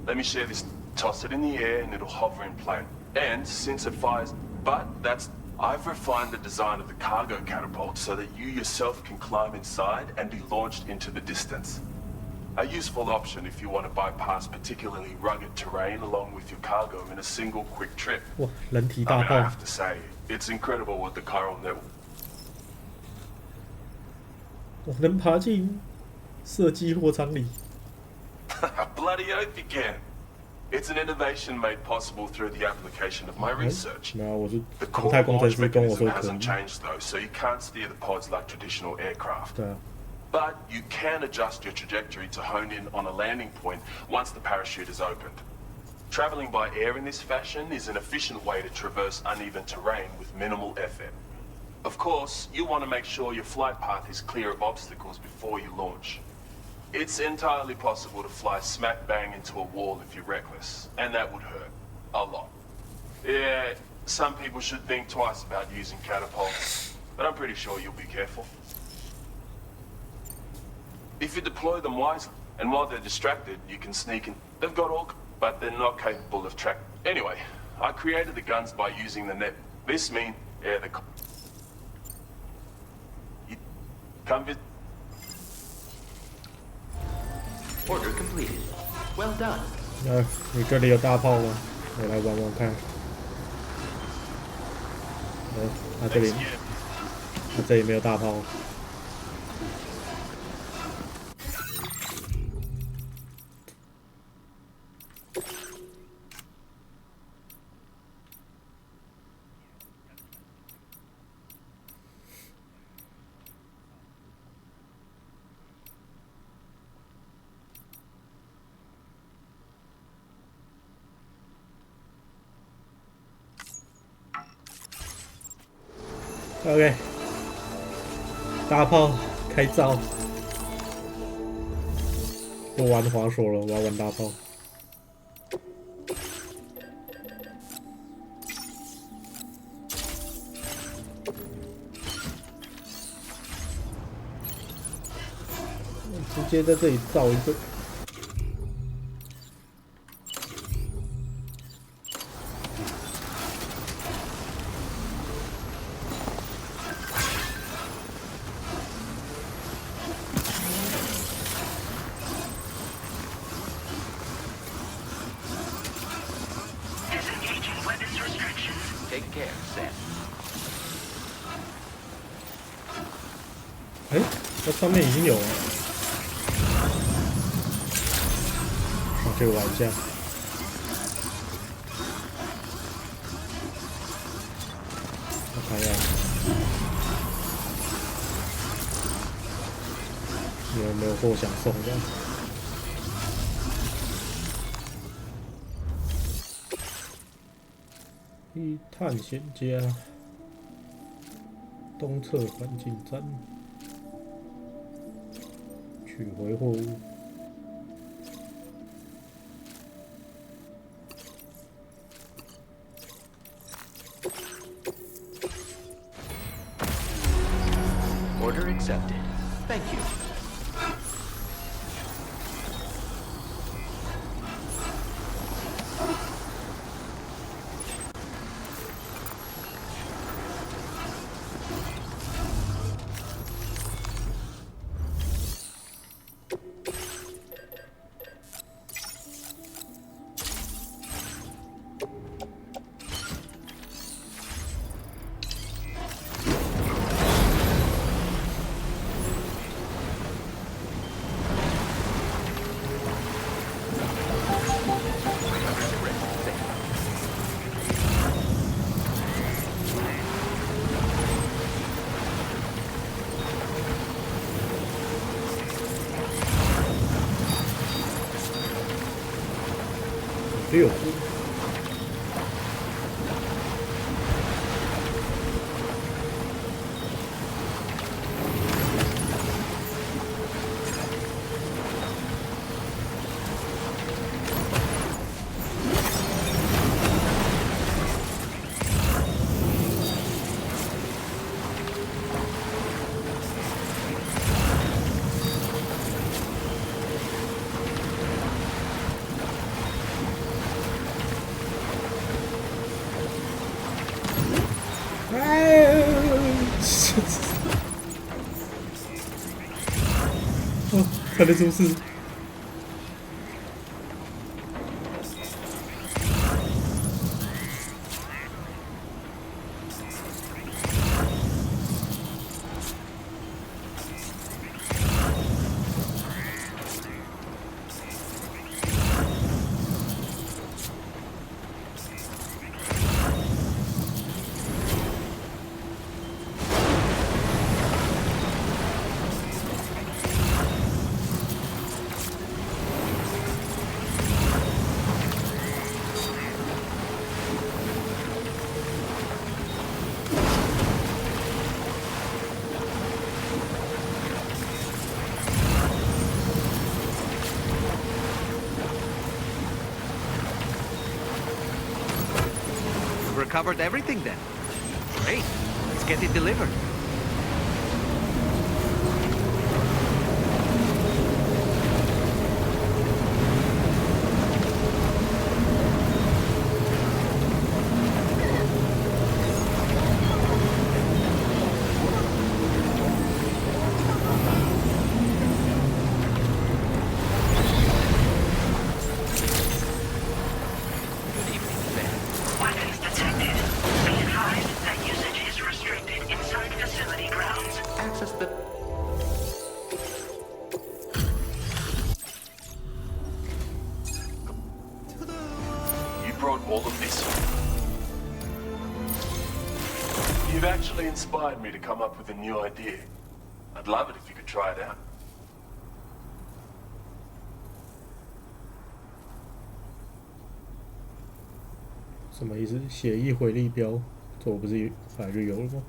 S14: Let me share this. Toss it in the air and it'll hover in plane. And since it fires... But that's... I've refined the design of the cargo catapult so that you yourself can climb inside and be launched into the distance. A useful option if you want to bypass particularly rugged terrain along with your cargo in a single quick trip.
S1: 哇，人体
S14: I
S1: 大
S14: mean, I
S1: 炮！
S14: have to say, it's incredible what the chiral network...
S1: 我能爬进射击货舱里。
S14: Bloody oath you can. It's an innovation made possible through the application of my research.
S1: 没有，我是
S14: The
S1: 航
S14: core
S1: 太工程
S14: launch
S1: 师跟我
S14: mechanism
S1: 说可
S14: hasn't
S1: 以。
S14: changed though, so you can't steer the pods like traditional aircraft.
S1: 对啊，
S14: But you can adjust your trajectory to hone in on a landing point once the parachute is opened. Traveling by air in this fashion is an efficient way to traverse uneven terrain with minimal effort. Of course, you want to make sure your flight path is clear of obstacles before you launch. It's entirely possible to fly smack bang into a wall if you're reckless, and that would hurt. A lot. Yeah, some people should think twice about using catapults, but I'm pretty sure you'll be careful. If you deploy them wisely, and while they're distracted, you can sneak in. They've got all, but they're not capable of track. Anyway, I created the guns by using the net. This means, yeah, the... You come visit.
S3: Order completed. Well done.
S1: 你这里有大炮吗？我来玩玩看。这里，这里没有大炮。 OK， 大炮开造，不玩滑索了，我要玩大炮。直接在这里造一个。
S3: Take care, Sam.
S1: 哎，这上面已经有了。可以玩一下。我看一下，你有没有货想送的？一探险家，东侧环境站，取回货物。
S3: Order accepted. Thank you.6。
S1: 哦，差点出事。
S4: Recovered everything then. Great. Let's get it delivered.
S5: Weapons detected. Be advised that usage is restricted inside facility grounds.
S3: Access the...
S14: You brought all of this? You've actually inspired me to come up with a new idea. I'd love it if you could try it out.
S1: 什么意思？血液回力镖，这我不是本来就有了吗？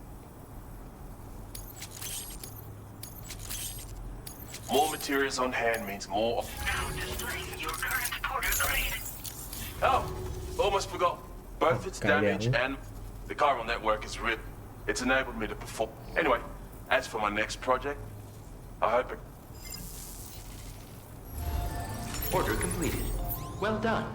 S14: More materials on hand means more.
S5: Now displaying your current porter grade.
S14: Oh, almost forgot. Both its damage
S1: Galeão.
S14: and the chiral network is ripped. It's enabled me to perform. Anyway, as for my next project, I hope it.
S3: Order completed. Well done.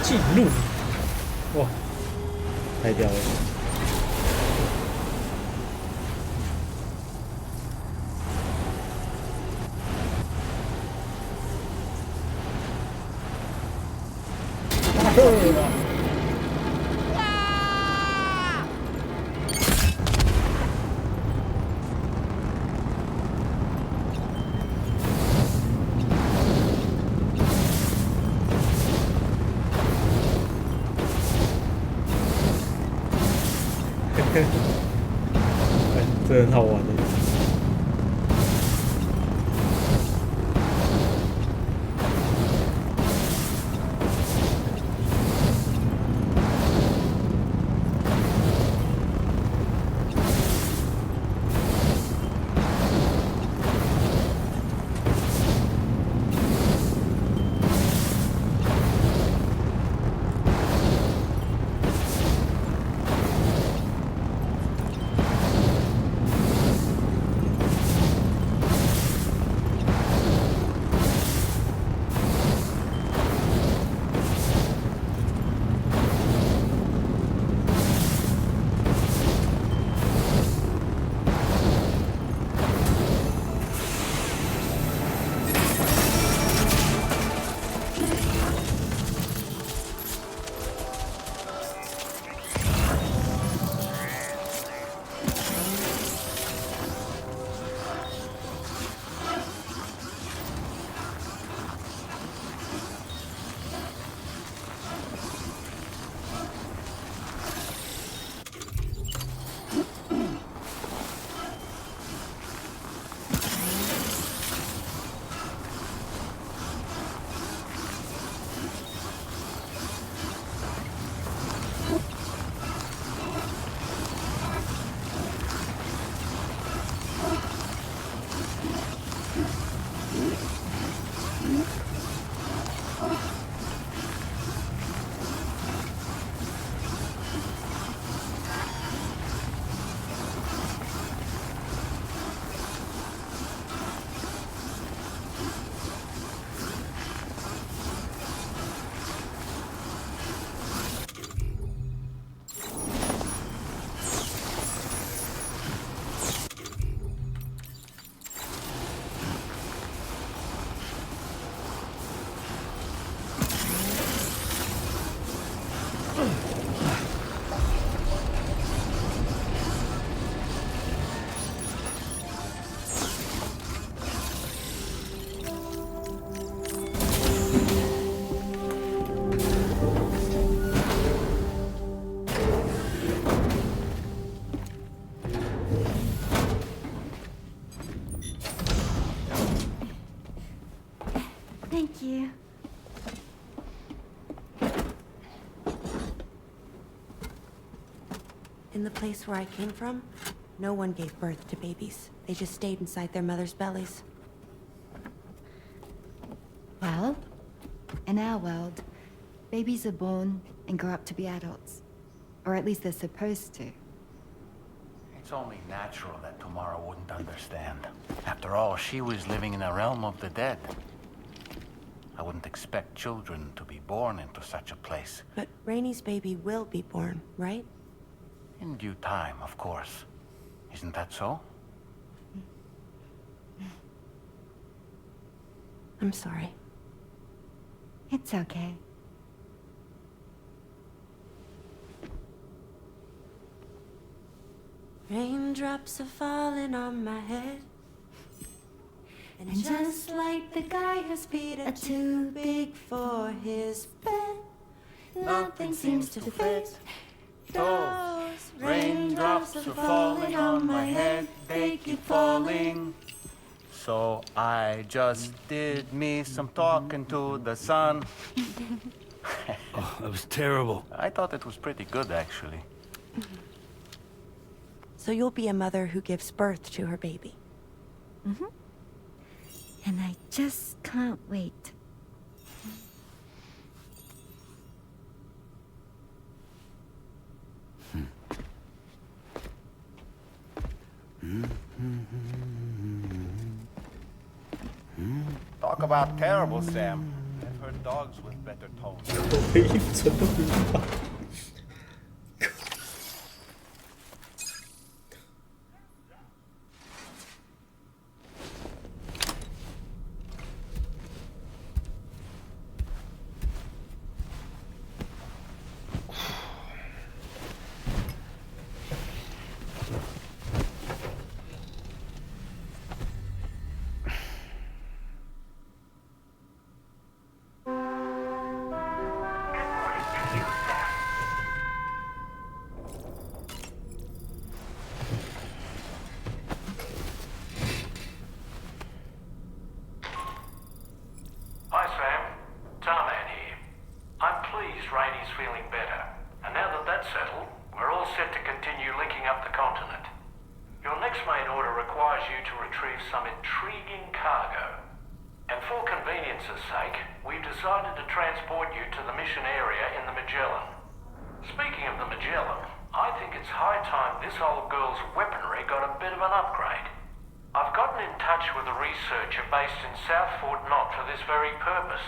S1: 进入，哇，太屌了！这很好玩的。
S2: Thank you.
S15: In the place where I came from, no one gave birth to babies. They just stayed inside their mother's bellies.
S2: Well, in our world, babies are born and grow up to be adults. Or at least they're supposed to.
S3: It's only natural that Tamara wouldn't understand. After all, she was living in a realm of the dead. I wouldn't expect children to be born into such a place.
S15: But Rainey's baby will be born, right?
S3: In due time, of course. Isn't that so?
S15: I'm sorry.
S2: It's okay.
S15: Raindrops are falling on my head. And just like the guy whose feet are too big for his bed, nothing seems to fit. Those raindrops are falling on my head, they keep falling.
S3: So I just did me some talking to the sun.
S12: Oh, that was terrible.
S3: I thought it was pretty good, actually.
S15: So you'll be a mother who gives birth to her baby.
S2: Mm-hmm. And I just can't wait.
S3: Talk about terrible, Sam. I've heard dogs with better tone.
S1: 我的衣服全都晕了。
S9: Hi Sam, Tarman here. I'm pleased Rainey's feeling better. And now that that's settled, we're all set to continue linking up the continent. Your next main order requires you to retrieve some intriguing cargo. And for convenience's sake, we've decided to transport you to the mission area in the Magellan. Speaking of the Magellan, I think it's high time this old girl's weaponry got a bit of an upgrade. I've gotten in touch with a researcher based in South Fort Knott for this very purpose.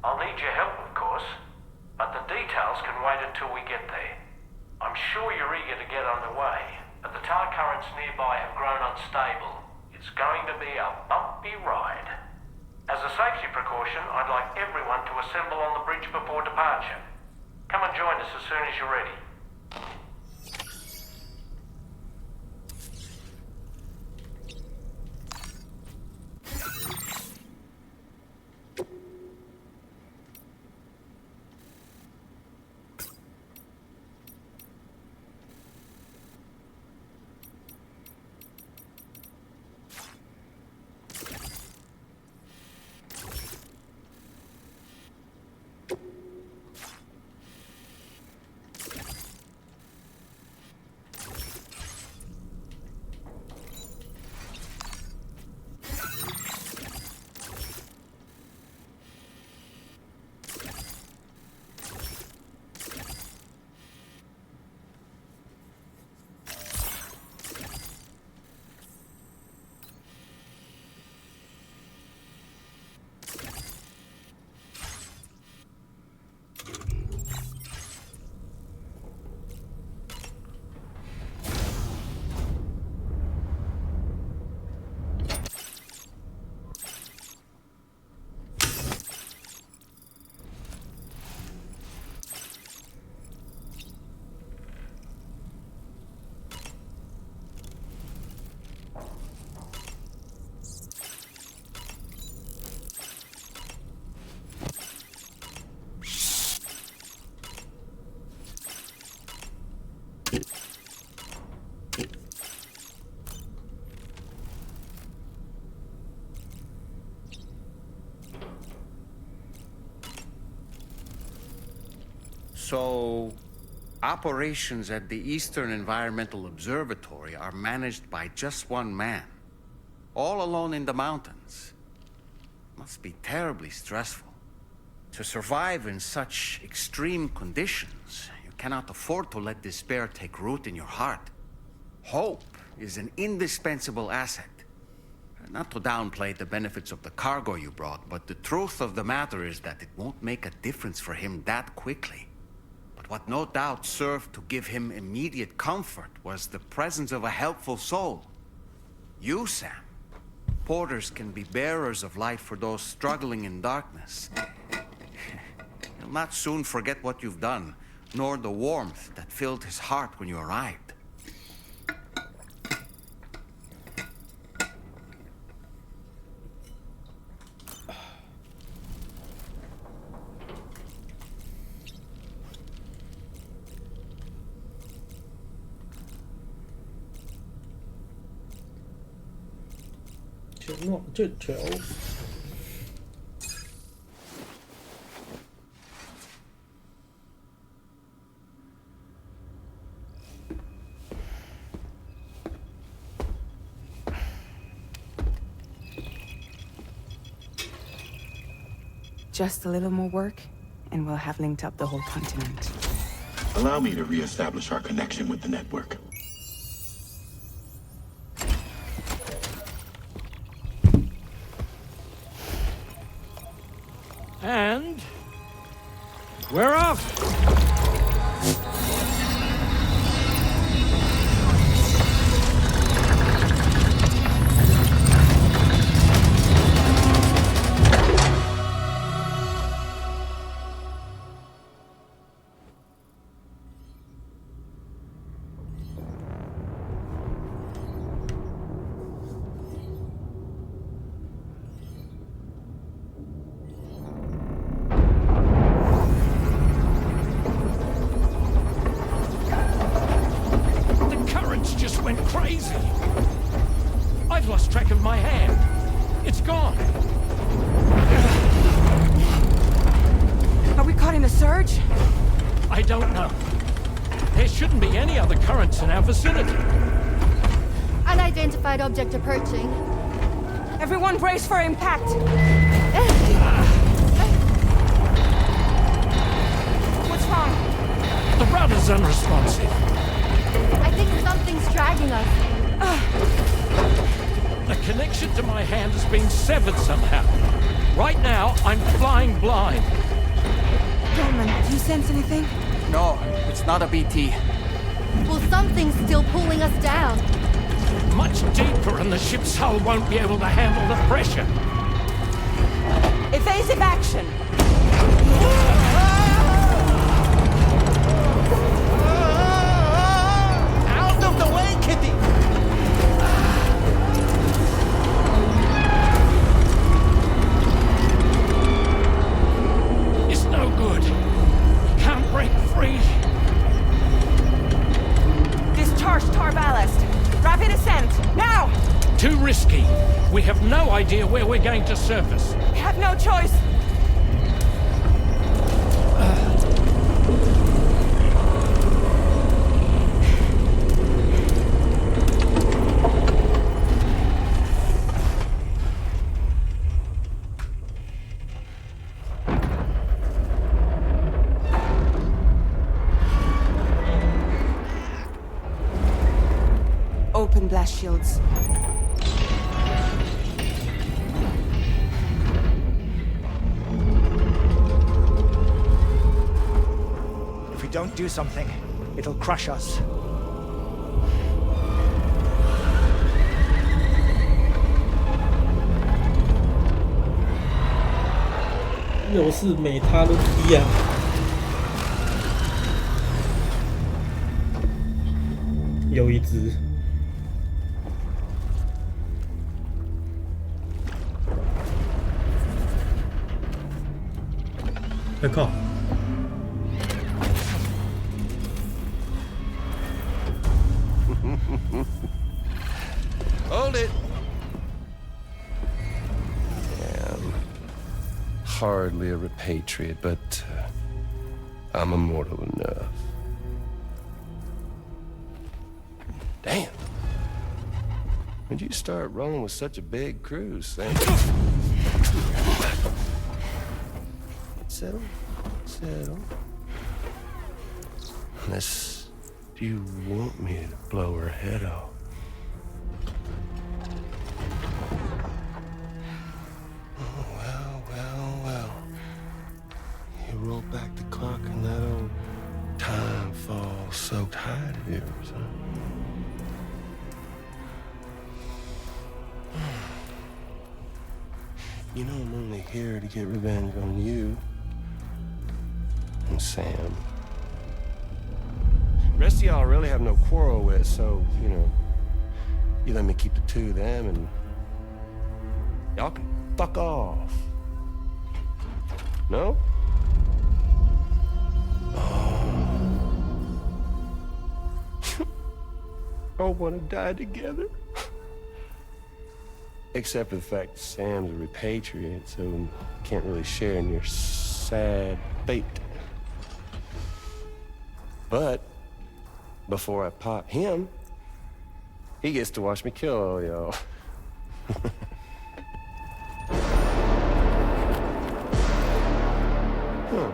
S9: I'll need your help, of course, but the details can wait until we get there. I'm sure you're eager to get underway, but the tar currents nearby have grown unstable. It's going to be a bumpy ride. As a safety precaution, I'd like everyone to assemble on the bridge before departure. Come and join us as soon as you're ready.
S4: So, operations at the Eastern Environmental Observatory are managed by just one man, all alone in the mountains. Must be terribly stressful. To survive in such extreme conditions, you cannot afford to let despair take root in your heart. Hope is an indispensable asset. Not to downplay the benefits of the cargo you brought, but the truth of the matter is that it won't make a difference for him that quickly. But what no doubt served to give him immediate comfort was the presence of a helpful soul. You, Sam. Porters can be bearers of light for those struggling in darkness. He'll not soon forget what you've done, nor the warmth that filled his heart when you arrived.
S8: Just a little more work, and we'll have linked up the whole continent.
S16: Allow me to reestablish our connection with the network.
S13: And
S9: We're off! Crazy! I've lost track of my hand. It's gone.
S8: Are we caught in a surge?
S9: I don't know. There shouldn't be any other currents in our vicinity.
S2: Unidentified object approaching.
S8: Everyone brace for impact. What's wrong?
S9: The rudder's unresponsive.
S2: I think something's dragging us.
S9: The connection to my hand has been severed somehow. Right now, I'm flying blind.
S8: Gilman, do you sense anything?
S4: No, it's not a BT.
S2: Well, something's still pulling us down.
S9: Much deeper, and the ship's hull won't be able to handle the pressure.
S8: Evasive action!
S4: Out of the way, Kitty!
S9: It's no good. Can't break free.
S8: Discharge tar ballast. Rapid ascent, now!
S9: Too risky. We have no idea where we're going to surface.
S8: We have no choice. Open blast shields.
S17: If we don't do something, it'll crush us.
S1: 又是美他的踢啊！有一只。哎靠！
S6: Hold it. I'm hardly a repatriate, but I'm immortal enough. Damn. When'd you start rolling with such a big crew, Sam? Settle. Settle. Unless you want me to blow her head off. Oh, well. You roll back the clock and that old time fall soaked hide of yours, huh? You know I'm only here to get revenge on you. And Sam. The rest of y'all really have no quarrel with, so, you let me keep the two of them and y'all can fuck off. No? Oh. All wanna die together? Except for the fact that Sam's a repatriate, so can't really share in your sad fate. But before I pop him, he gets to watch me kill all y'all. Huh.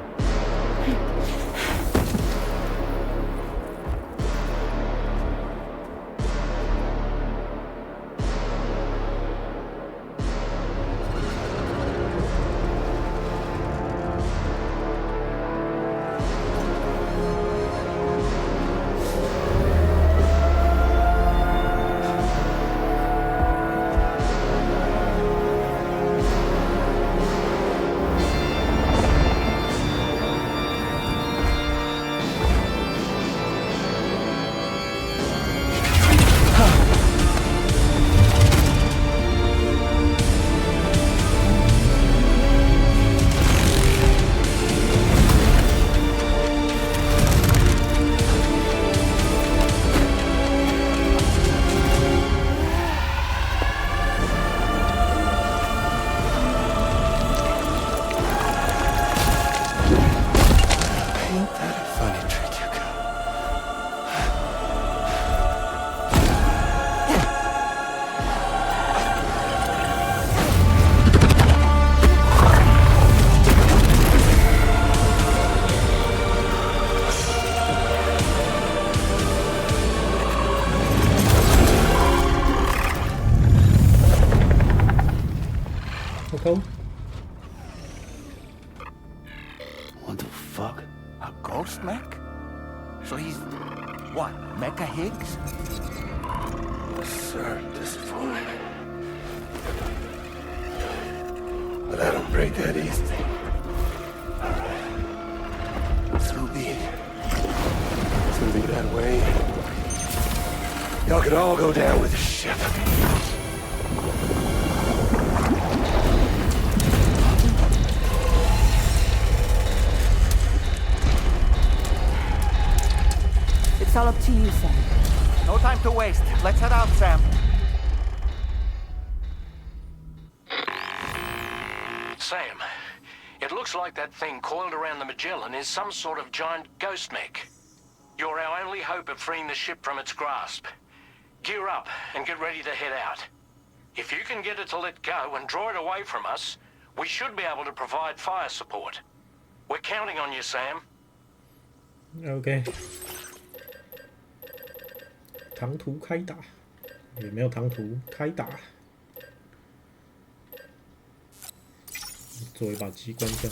S12: What the fuck?
S3: A ghost mech? So he's what? Mecha Higgs?
S6: Sorry to disappoint. But I don't break that easy. So be it. It's gonna be that way. Y'all could all go down with the ship.
S10: It's all up to you, Sam.
S4: No time to waste. Let's head out, Sam.
S9: Sam, it looks like that thing coiled around the Magellan is some sort of giant ghost mech. You're our only hope of freeing the ship from its grasp. Gear up and get ready to head out. If you can get it to let go and draw it away from us, we should be able to provide fire support. We're counting on you, Sam.
S1: OK， 长途开打，也没有长途开打，做一把机关枪。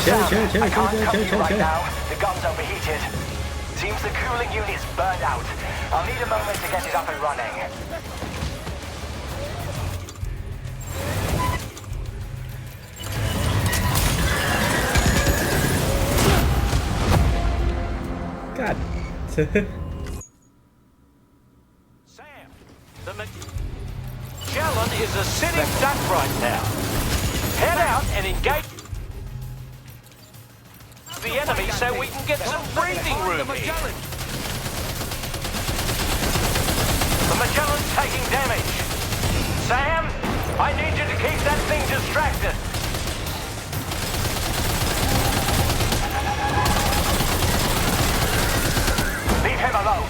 S9: Sam, I can't help you right now. The gun's overheated. Seems the cooling unit's burned out. I'll need a moment to get it up and running.
S1: God.
S9: Sam, the Magellan is a sitting duck right now. Head out and engage the enemy so we can get some breathing room here. The Magellan's taking damage. Sam, I need you to keep that thing distracted. Leave him alone.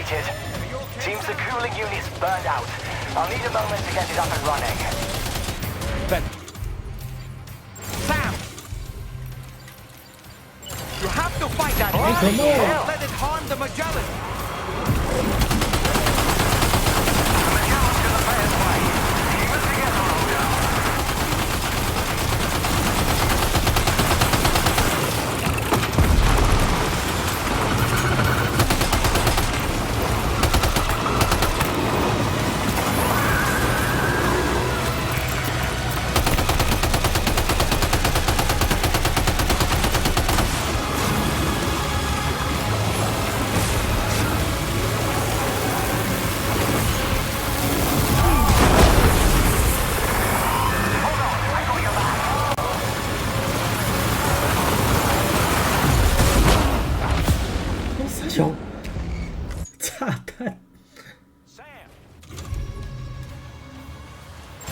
S18: activated. Seems the cooling unit's burned out. I'll need a moment to get it up and running.
S4: Sam! You have to fight that
S1: Come
S4: thing!
S1: on.
S4: Don't let it harm the Magellan!
S18: The Magellan's gonna play its way. Keep it together, Olga.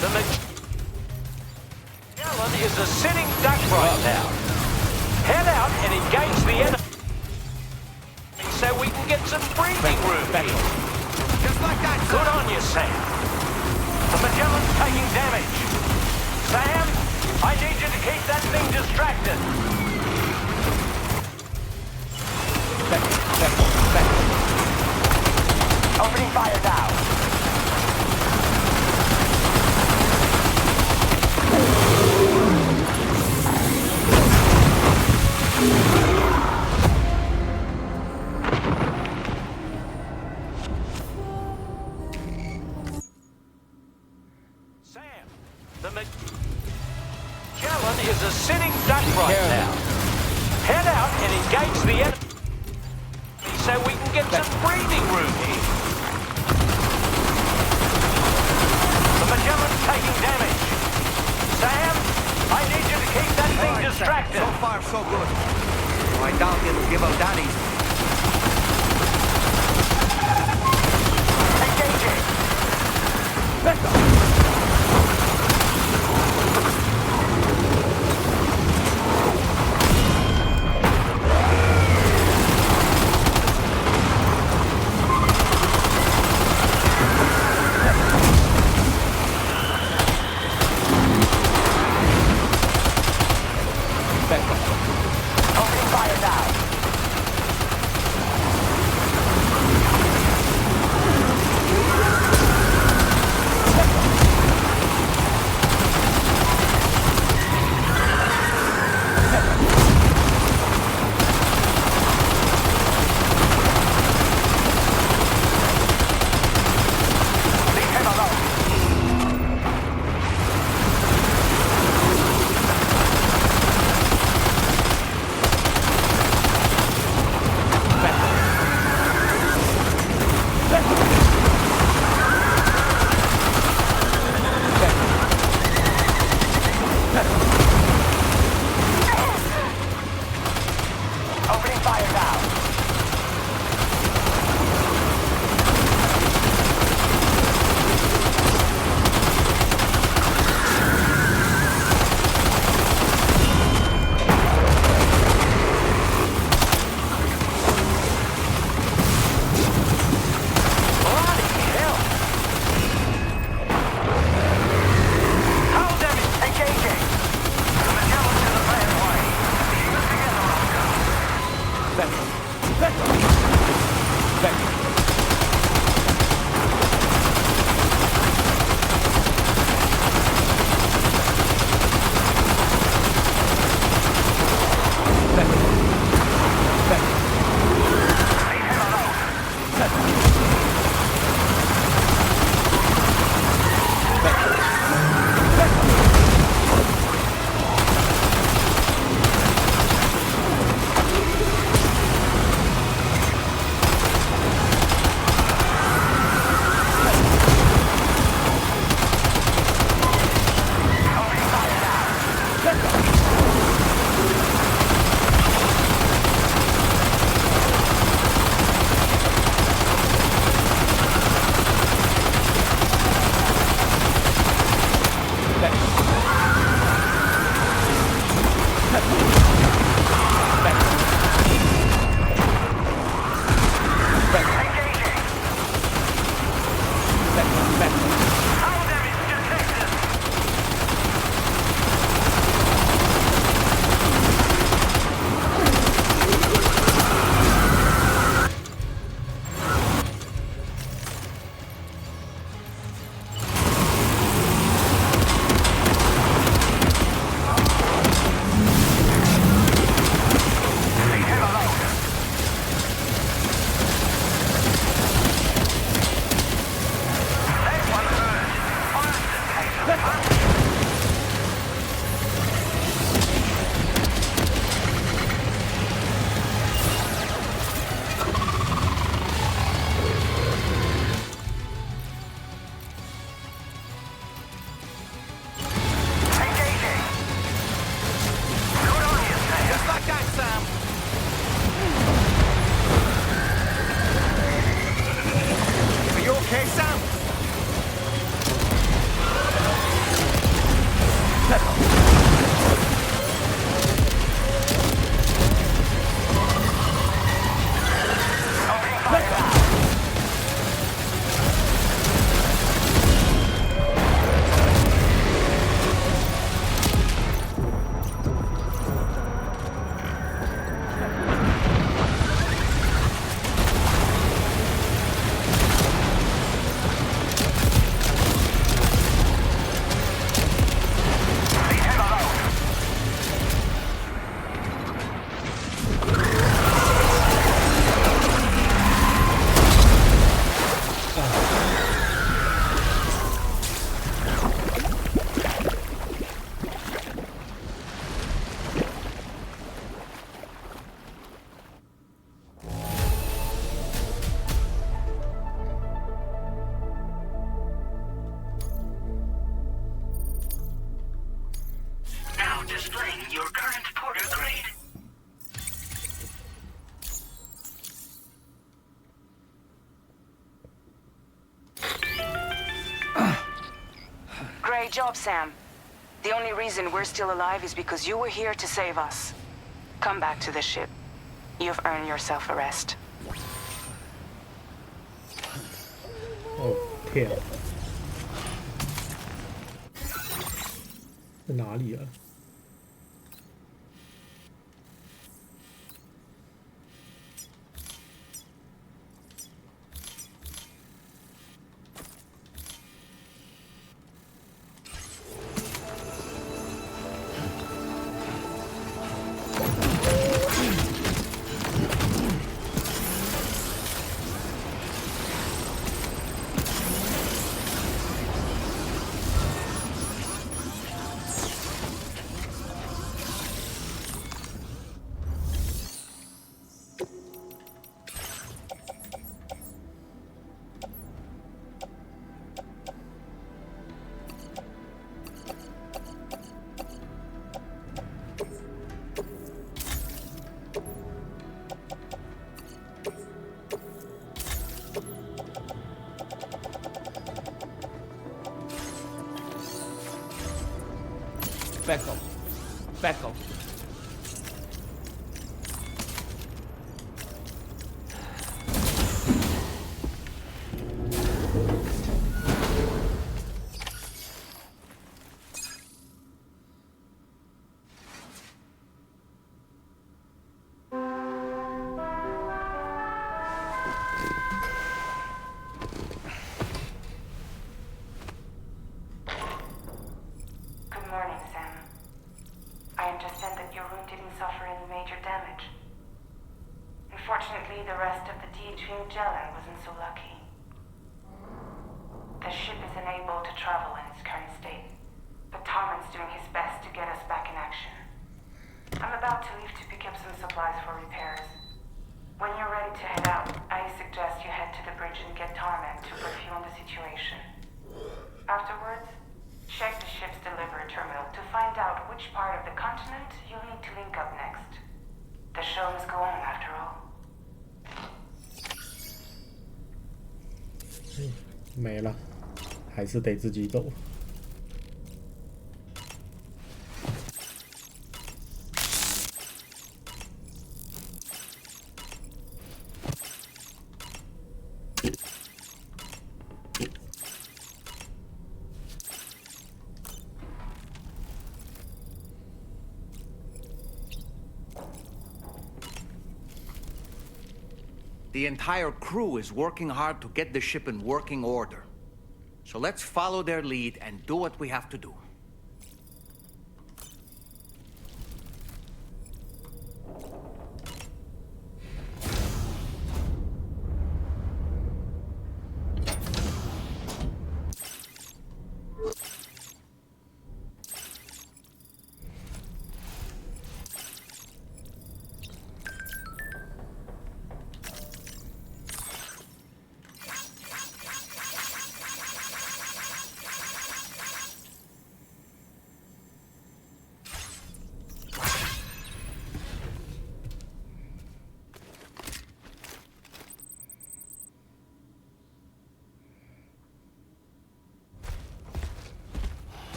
S9: The Magellan is a sitting duck right now. Head out and engage the enemy so we can get some breathing room here.
S4: Just like that,
S9: Good on you, Sam. The Magellan's taking damage. Sam, I need you to keep that thing distracted.
S18: Opening fire now.
S9: Sam, the Magellan is a sitting duck right now. Head out and engage the enemy so we can get some breathing room here. The Magellan's taking damage. Sam, I need you to keep that thing distracted.
S4: So far, so good. I doubt it'll give up that easy.
S18: Engaging.
S4: Let's go.
S18: Opening fire now. Leave him alone. Opening fire now. Bloody hell. Hold them engaging. The Magellan's in the play way. Keep it together, Olga. Leave him alone. Opening fire now. Engaging.
S8: Great job, Sam. The only reason we're still alive is because you were here to save us. Come back to the ship. You've earned yourself a rest.
S1: 哦，天啊！在哪里啊？Back
S13: off. Back off.
S8: Good morning, Sam. I understand that your room didn't suffer any major damage. Unfortunately, the rest of the DH Magellan wasn't so lucky. The ship is unable to travel in its current state, but Tarman's doing his best to get us back in action. I'm about to leave to pick up some supplies for repairs. When you're ready to head out, I suggest you head to the bridge and get Tarman to brief you on the situation. Afterwards, check the ship's delivery terminal to find out which part of the continent you'll need to link up next. The show must go on, after all.
S1: 没了，还是得自己走。
S4: The entire crew is working hard to get the ship in working order. So let's follow their lead and do what we have to do.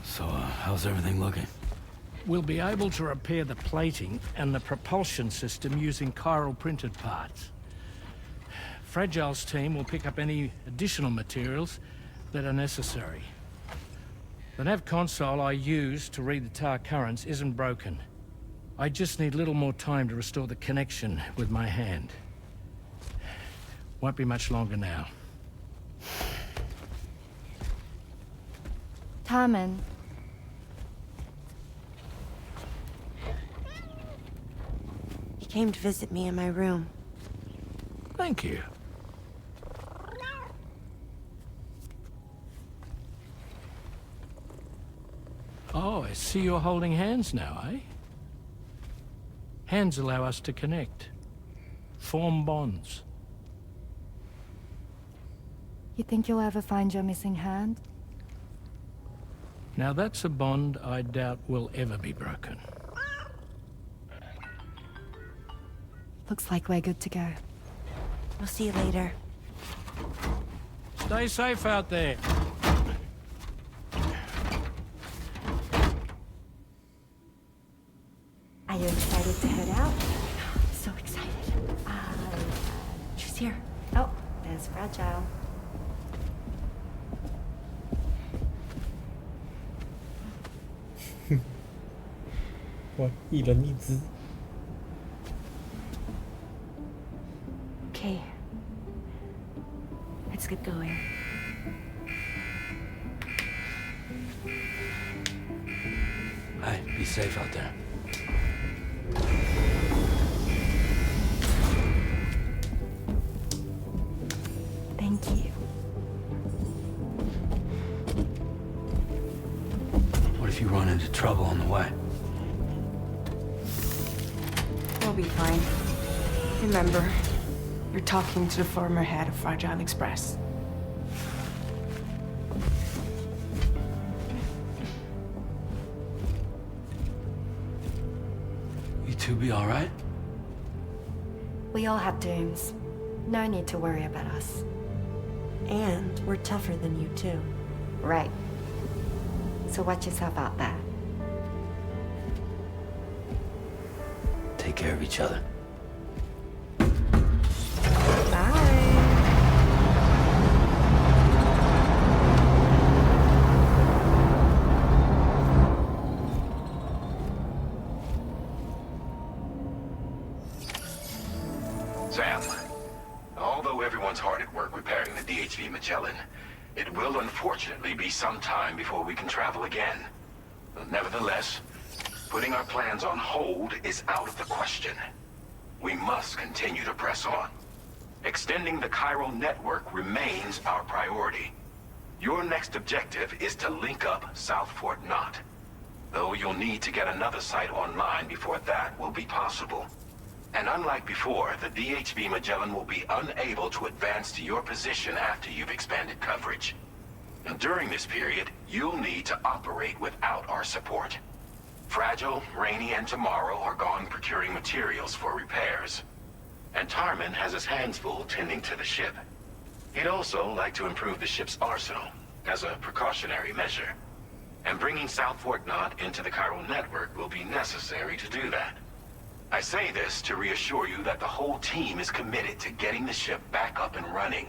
S12: So, how's everything looking?
S9: We'll be able to repair the plating and the propulsion system using chiral printed parts. Fragile's team will pick up any additional materials that are necessary. The nav console I use to read the tar currents isn't broken. I just need a little more time to restore the connection with my hand. Won't be much longer now.
S2: Tarman.
S15: He came to visit me in my room.
S9: Thank you. Oh, I see you're holding hands now, eh? Hands allow us to connect. Form bonds.
S2: You think you'll ever find your missing hand?
S9: Now that's a bond I doubt will ever be broken.
S2: Looks like we're good to go.
S15: We'll see you later.
S13: Stay safe out there.
S15: Are you excited to head out? So excited. She's here.
S2: Oh, there's Fragile.
S1: 哇，一人一只。
S15: Okay. Let's get going.
S12: Hey, be safe out there.
S15: Thank you.
S12: What if you run into trouble on the way?
S8: We'll be fine. Remember, you're talking to the former head of Fragile Express.
S12: You two be all right?
S2: We all have dooms. No need to worry about us.
S15: And we're tougher than you, too.
S2: Right. So watch yourself out there.
S12: Take care of each other.
S6: Sam, although everyone's hard at work repairing the DHV Magellan, it will unfortunately be some time before we can travel again. Nevertheless, putting our plans on hold is out of the question. We must continue to press on. Extending the chiral network remains our priority. Your next objective is to link up South Fort Knot. Though you'll need to get another site online before that will be possible. And unlike before, the DHV Magellan will be unable to advance to your position after you've expanded coverage. And during this period, you'll need to operate without our support. Fragile, Rainey, and Tomorrow are gone procuring materials for repairs. And Tarman has his hands full tending to the ship. He'd also like to improve the ship's arsenal, as a precautionary measure. And bringing South Fort Knot into the chiral network will be necessary to do that. I say this to reassure you that the whole team is committed to getting the ship back up and running,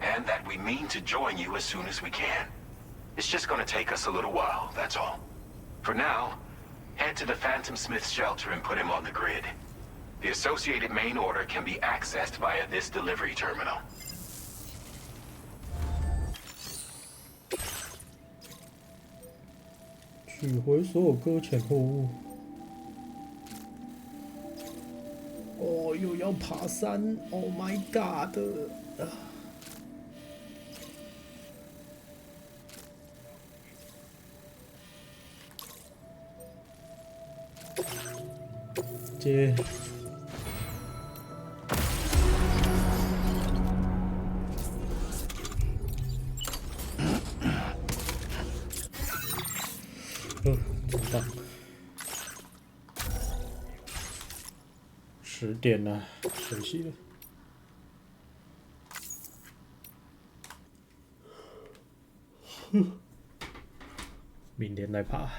S6: and that we mean to join you as soon as we can. It's just gonna take us a little while, that's all. For now, head to the Phantom Smith's shelter and put him on the grid. The associated main order can be accessed via this delivery terminal.
S1: 取回所有搁浅货物。哦，又要爬山 ！Oh my god！ 接。真棒。10点了，休息了。明天来爬。